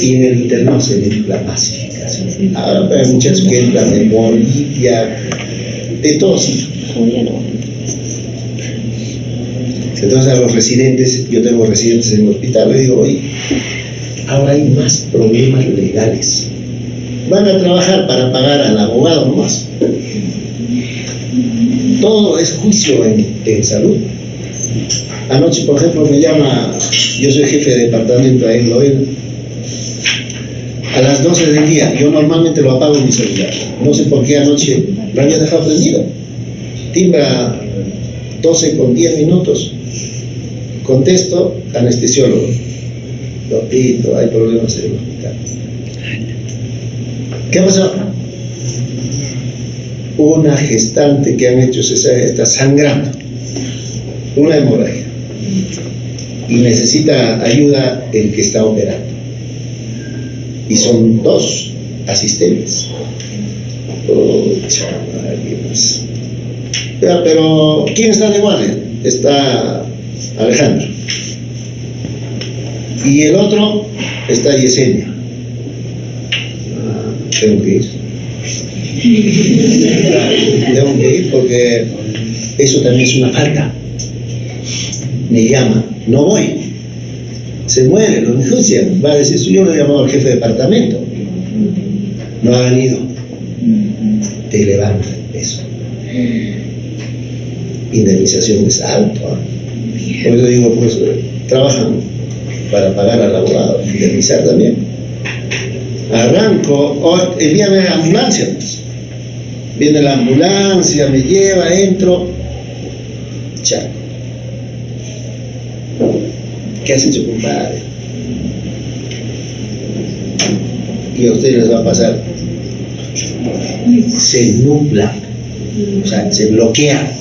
Y en el internado se ve la masificación. Ahora hay muchachos que entran de Bolivia, de todos sitios. Entonces a los residentes, yo tengo residentes en el hospital, le digo, oye, ahora hay más problemas legales. Van a trabajar para pagar al abogado nomás. Todo es juicio en salud. Anoche, por ejemplo, me llama, yo soy jefe de departamento ahí en Loel, a las 12 del día. Yo normalmente lo apago en mi celular. No sé por qué anoche lo había dejado prendido. Timbra 12 con 10 minutos. Contesto, anestesiólogo. Doctor, hay problemas en el hospital. ¿Qué ha pasado? Una gestante que han hecho cesárea está sangrando, una hemorragia, y necesita ayuda el que está operando. Y son dos asistentes. Pucha, madre, pues. Ya, pero ¿quién está de guardia? Está Alejandro. Y el otro está Yesenia. Tengo que ir. Tengo que ir porque eso también es una falta. Me llama, no voy. Se muere, lo enjuician. Va a decir, yo lo he llamado al jefe de departamento. No ha venido. Te levanta eso. Indemnización es alto. Por eso digo, pues, trabajan para pagar al abogado, indemnizar también. Arranco, envíame la ambulancia. Pues. Viene la ambulancia, me lleva, entro. Chaco. ¿Qué has hecho, compadre? Y a ustedes les va a pasar. Se nubla, o sea, se bloquea.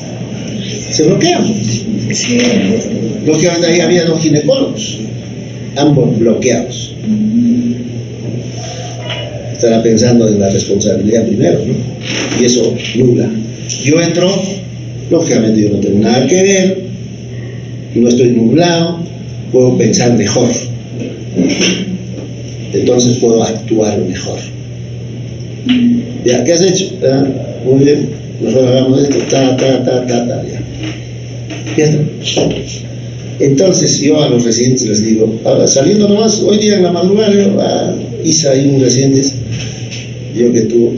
Se bloquean. Sí. Lógicamente ahí había 2 ginecólogos, ambos bloqueados. Estará pensando en la responsabilidad primero, ¿no? Y eso nubla. Yo entro, lógicamente yo no tengo nada que ver, no estoy nublado, puedo pensar mejor. Entonces puedo actuar mejor. Ya, ¿qué has hecho? Ah, muy bien, mejor hagamos esto, ya. Ya está. Entonces yo a los residentes les digo, ahora saliendo nomás, hoy día en la madrugada, yo, Isa y unos residentes, yo que tú,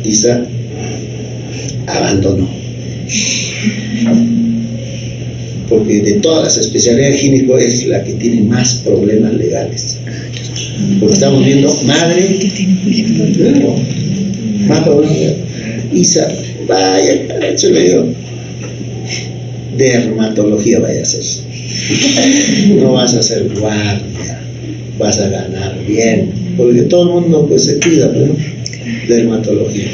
Isa, abandonó. Porque de todas las especialidades gineco es la que tiene más problemas legales. Porque estamos viendo madre, más problemas legales. Isa, vaya, caracho, le digo, dermatología vaya a hacer. No vas a hacer guardia, vas a ganar bien, porque todo el mundo pues se cuida, ¿no? Dermatología.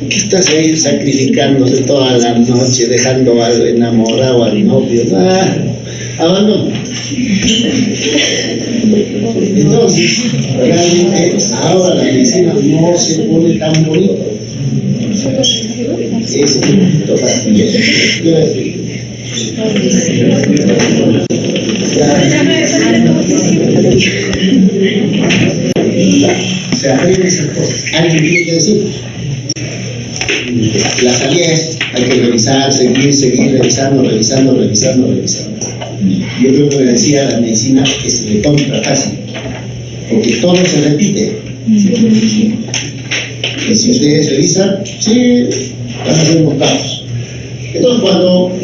¿Qué estás ahí sacrificándose toda la noche, dejando al enamorado, al novio? Abandono. Entonces, realmente ahora la medicina no se pone tan bonito. Es total. Se aprende esas cosas. ¿Alguien tiene que decir? La salida es, hay que revisar, seguir revisando. Yo creo que le decía a la medicina que se le compra fácil, porque todo se repite. Y si ustedes revisan, sí, van a ser buscados. Entonces cuando uno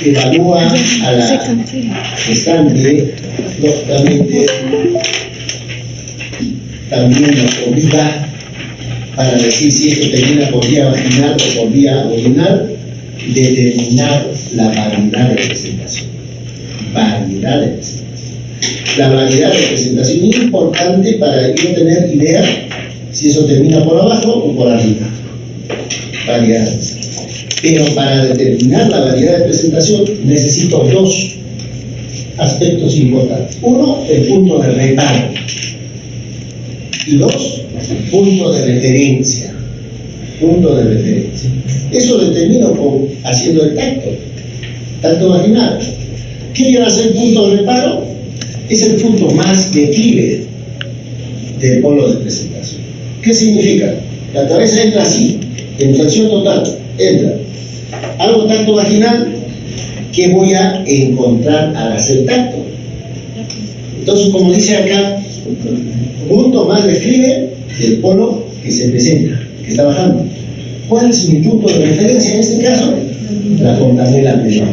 evalúa a la gestante, lógicamente también nos obliga para decir si esto termina por vía vaginal o por vía urinal, determinar la variedad de presentación. Variedad de presentación. La variedad de presentación es importante para yo tener idea si eso termina por abajo o por arriba. Variedad. Pero para determinar la variedad de presentación necesito 2 aspectos importantes. Uno, el punto de reparo. Y 2, punto de referencia. Punto de referencia. Eso lo determino haciendo el tacto vaginal. ¿Qué viene a ser el punto de reparo? Es el punto más declive del polo de presentación. ¿Qué significa? La cabeza entra así, en flexión total, entra. Hago tacto vaginal, ¿qué voy a encontrar al hacer tacto? Entonces, como dice acá, punto más declive del polo que se presenta, que está bajando. ¿Cuál es mi punto de referencia en este caso? La fontanela menor.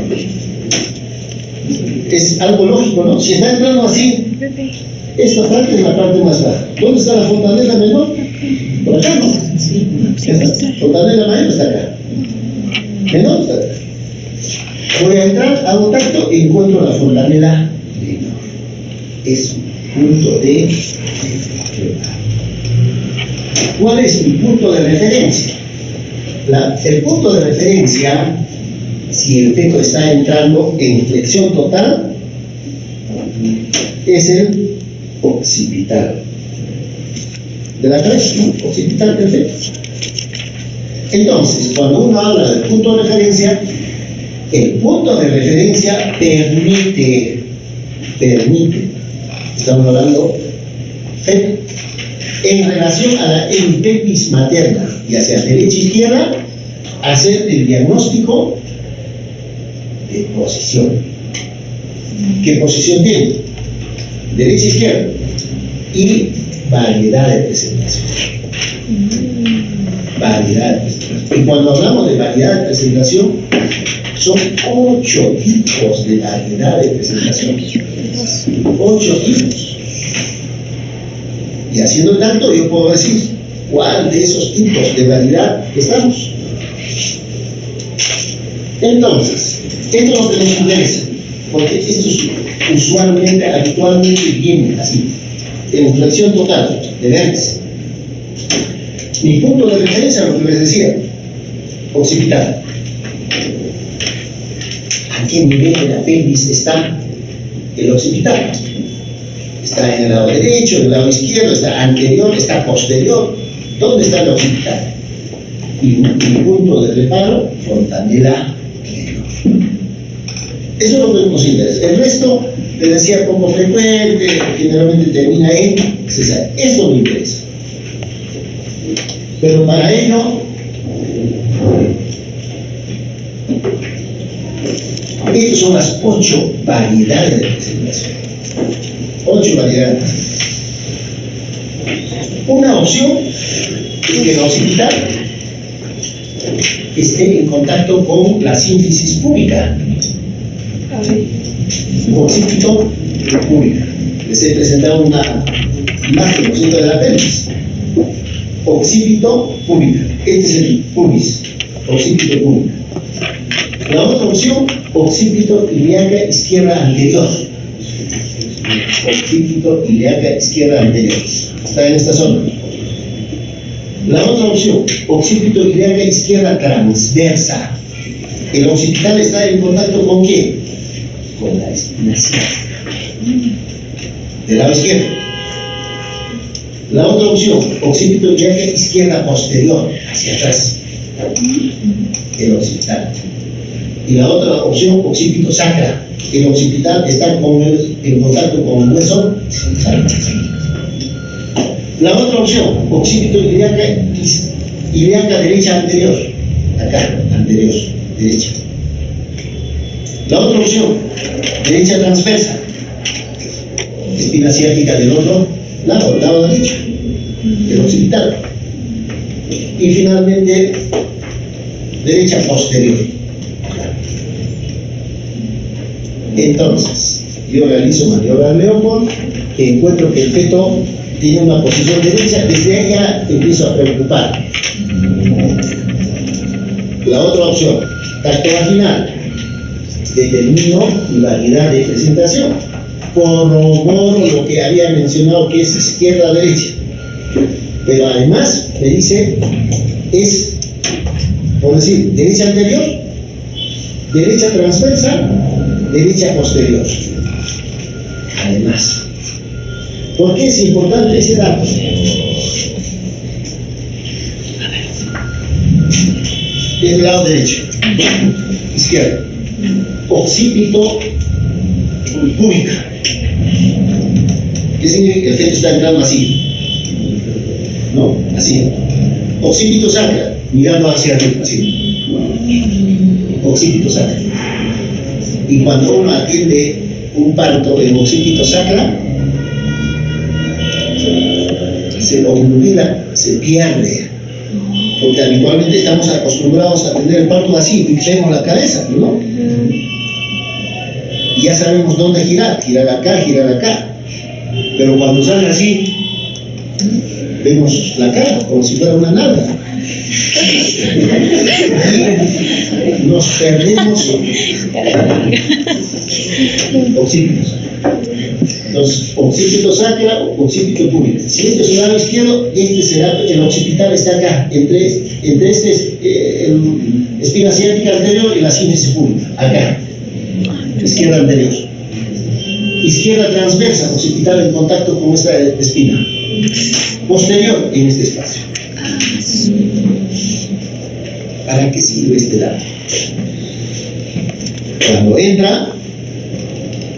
Es algo lógico, ¿no? Si está entrando así, esta parte es la parte más baja. ¿Dónde está la fontanela menor? Por acá, ¿no? La fontanela mayor está acá. Menor está acá. Voy a entrar, hago tacto y encuentro la fontanela menor. Es punto de reparo. ¿Cuál es mi punto de referencia? El punto de referencia, si el feto está entrando en flexión total, es el occipital. de la cabeza, ¿no? Occipital perfecto. Entonces, cuando uno habla del punto de referencia, el punto de referencia permite, estamos hablando feto, en relación a la pelvis materna, ya sea derecha e izquierda, hacer el diagnóstico de posición. ¿Qué posición tiene? Derecha e izquierda. Y variedad de presentación. Variedad de presentación. Y cuando hablamos de variedad de presentación, son 8 tipos de variedad de presentación. 8 tipos. Y haciendo tanto, yo puedo decir cuál de esos tipos de variedad estamos. Entonces, esto es lo que nos interesa, porque esto es usualmente, habitualmente viene así, en flexión total, de vértice. Mi punto de referencia, lo que les decía, occipital. ¿A qué nivel de la pelvis está el occipital? Está en el lado derecho, en el lado izquierdo, está anterior, está posterior. ¿Dónde está el occipital? Y mi punto de reparo, fontanela anterior. Eso es lo que nos interesa. El resto, les decía, poco frecuente, generalmente termina en cesárea. Esto me interesa. Pero para ello, estas son las 8 variedades de presentación. 8 variedades. Una opción es que el occipital esté en contacto con la sínfisis púbica. Occipito púbica. Les he presentado una imagen, ¿no es cierto?, de la pelvis. Occipito púbica. Este es el pubis. Occipito púbica. La otra opción, occipito ilíaca izquierda anterior. Occipito ilíaca izquierda anterior. Está en esta zona. La otra opción, occipito ilíaca izquierda transversa. El occipital está en contacto con ¿qué? Con la espina ciática. Del lado izquierdo. La otra opción, occipito ilíaca izquierda posterior, hacia atrás. El occipital. Y la otra opción, occipito sacra. El occipital está en contacto con el hueso sacral. La otra opción, occipito ilíaca derecha anterior. Acá, anterior, derecha. La otra opción, derecha transversa. Espina ciática del otro lado derecho, el occipital. Y finalmente, derecha posterior. Entonces, yo realizo maniobra de Leopold, encuentro que el feto tiene una posición derecha, desde ahí ya empiezo a preocupar. La otra opción, tacto vaginal, determino mi variedad de presentación, corroboro lo que había mencionado que es izquierda-derecha, pero además me dice, es, por decir, derecha anterior, derecha transversa, derecha posterior. Además, ¿por qué es importante ese dato? Del lado derecho, izquierdo, occipito púbica. ¿Qué significa? El feto está entrando así, ¿no? Así. Occipito sacra, mirando hacia arriba, así. Occipito sacra. Y cuando uno atiende un parto en occipito sacra, se obnubila, se pierde. Porque habitualmente estamos acostumbrados a atender el parto así, fijemos la cabeza, ¿no? Y ya sabemos dónde girar acá, girar acá. Pero cuando sale así, vemos la cara como si fuera una nalga. Y nos perdemos occípitos. Entonces, occipito sacra, occipito púbica. Si este es el lado izquierdo, este será, el occipital está acá, entre espina ciática anterior y la sínfisis púbica, acá, izquierda anterior. Izquierda transversa, occipital en contacto con esta espina. posterior en este espacio. ¿Para qué sirve este dato? Cuando entra,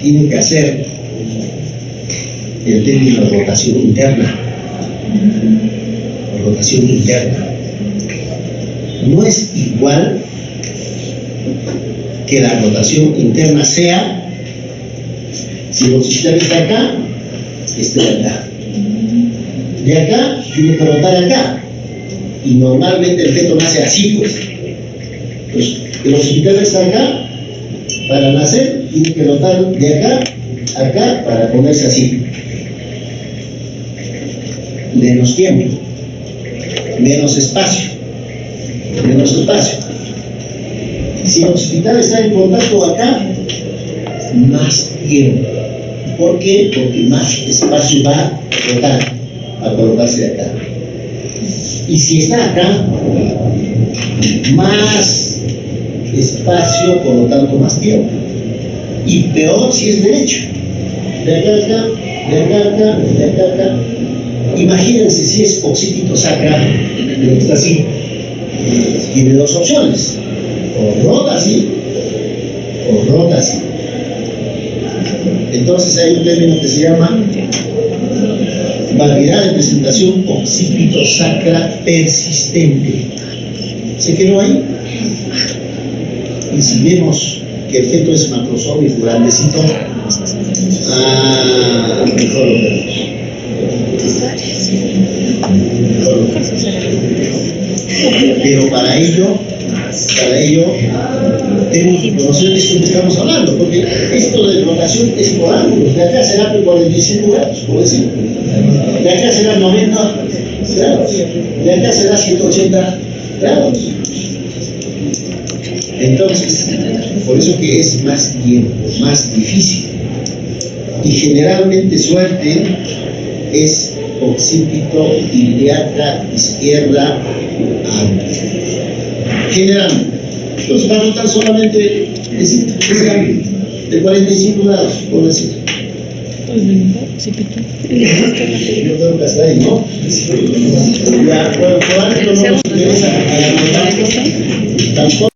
tiene que hacer el término de rotación interna. Rotación interna. No es igual que la rotación interna sea, si el occipital está acá, esté acá. De acá, tiene que rotar acá. Y normalmente el feto nace así, pues. Entonces, el occipital está acá, para nacer, tiene que rotar de acá a acá para ponerse así. Menos tiempo, menos espacio, menos espacio. Si el occipital está en contacto acá, más tiempo. ¿Por qué? Porque más espacio va a rotar, a colocarse acá. Y si está acá, más espacio, por lo tanto más tiempo. Y peor si es derecho. De acá a acá, de acá a acá, de acá a acá. Imagínense si es occipito sacra, que está así. Tiene dos opciones. O rota así, o rota así. Entonces hay un término que se llama variedad de presentación occipito sacra persistente. ¿Se quedó ahí? Y si vemos que el feto es macrosómico, grandecito, mejor lo vemos. Pero para ello tenemos que conocer de esto que estamos hablando, porque esto de rotación es por ángulos. De acá será 45 grados, por decir. De acá será 90 grados. De acá será 180 grados. Entonces, por eso que es más tiempo, más difícil. Y generalmente suerte es occipito ilíaca izquierda amplia. Generalmente. Entonces va a notar solamente ese ángulo de 45 grados, por decir. Yo creo que hasta ahí, ¿no? Ya, bueno, por ángulo no nos interesa anotar. Tampoco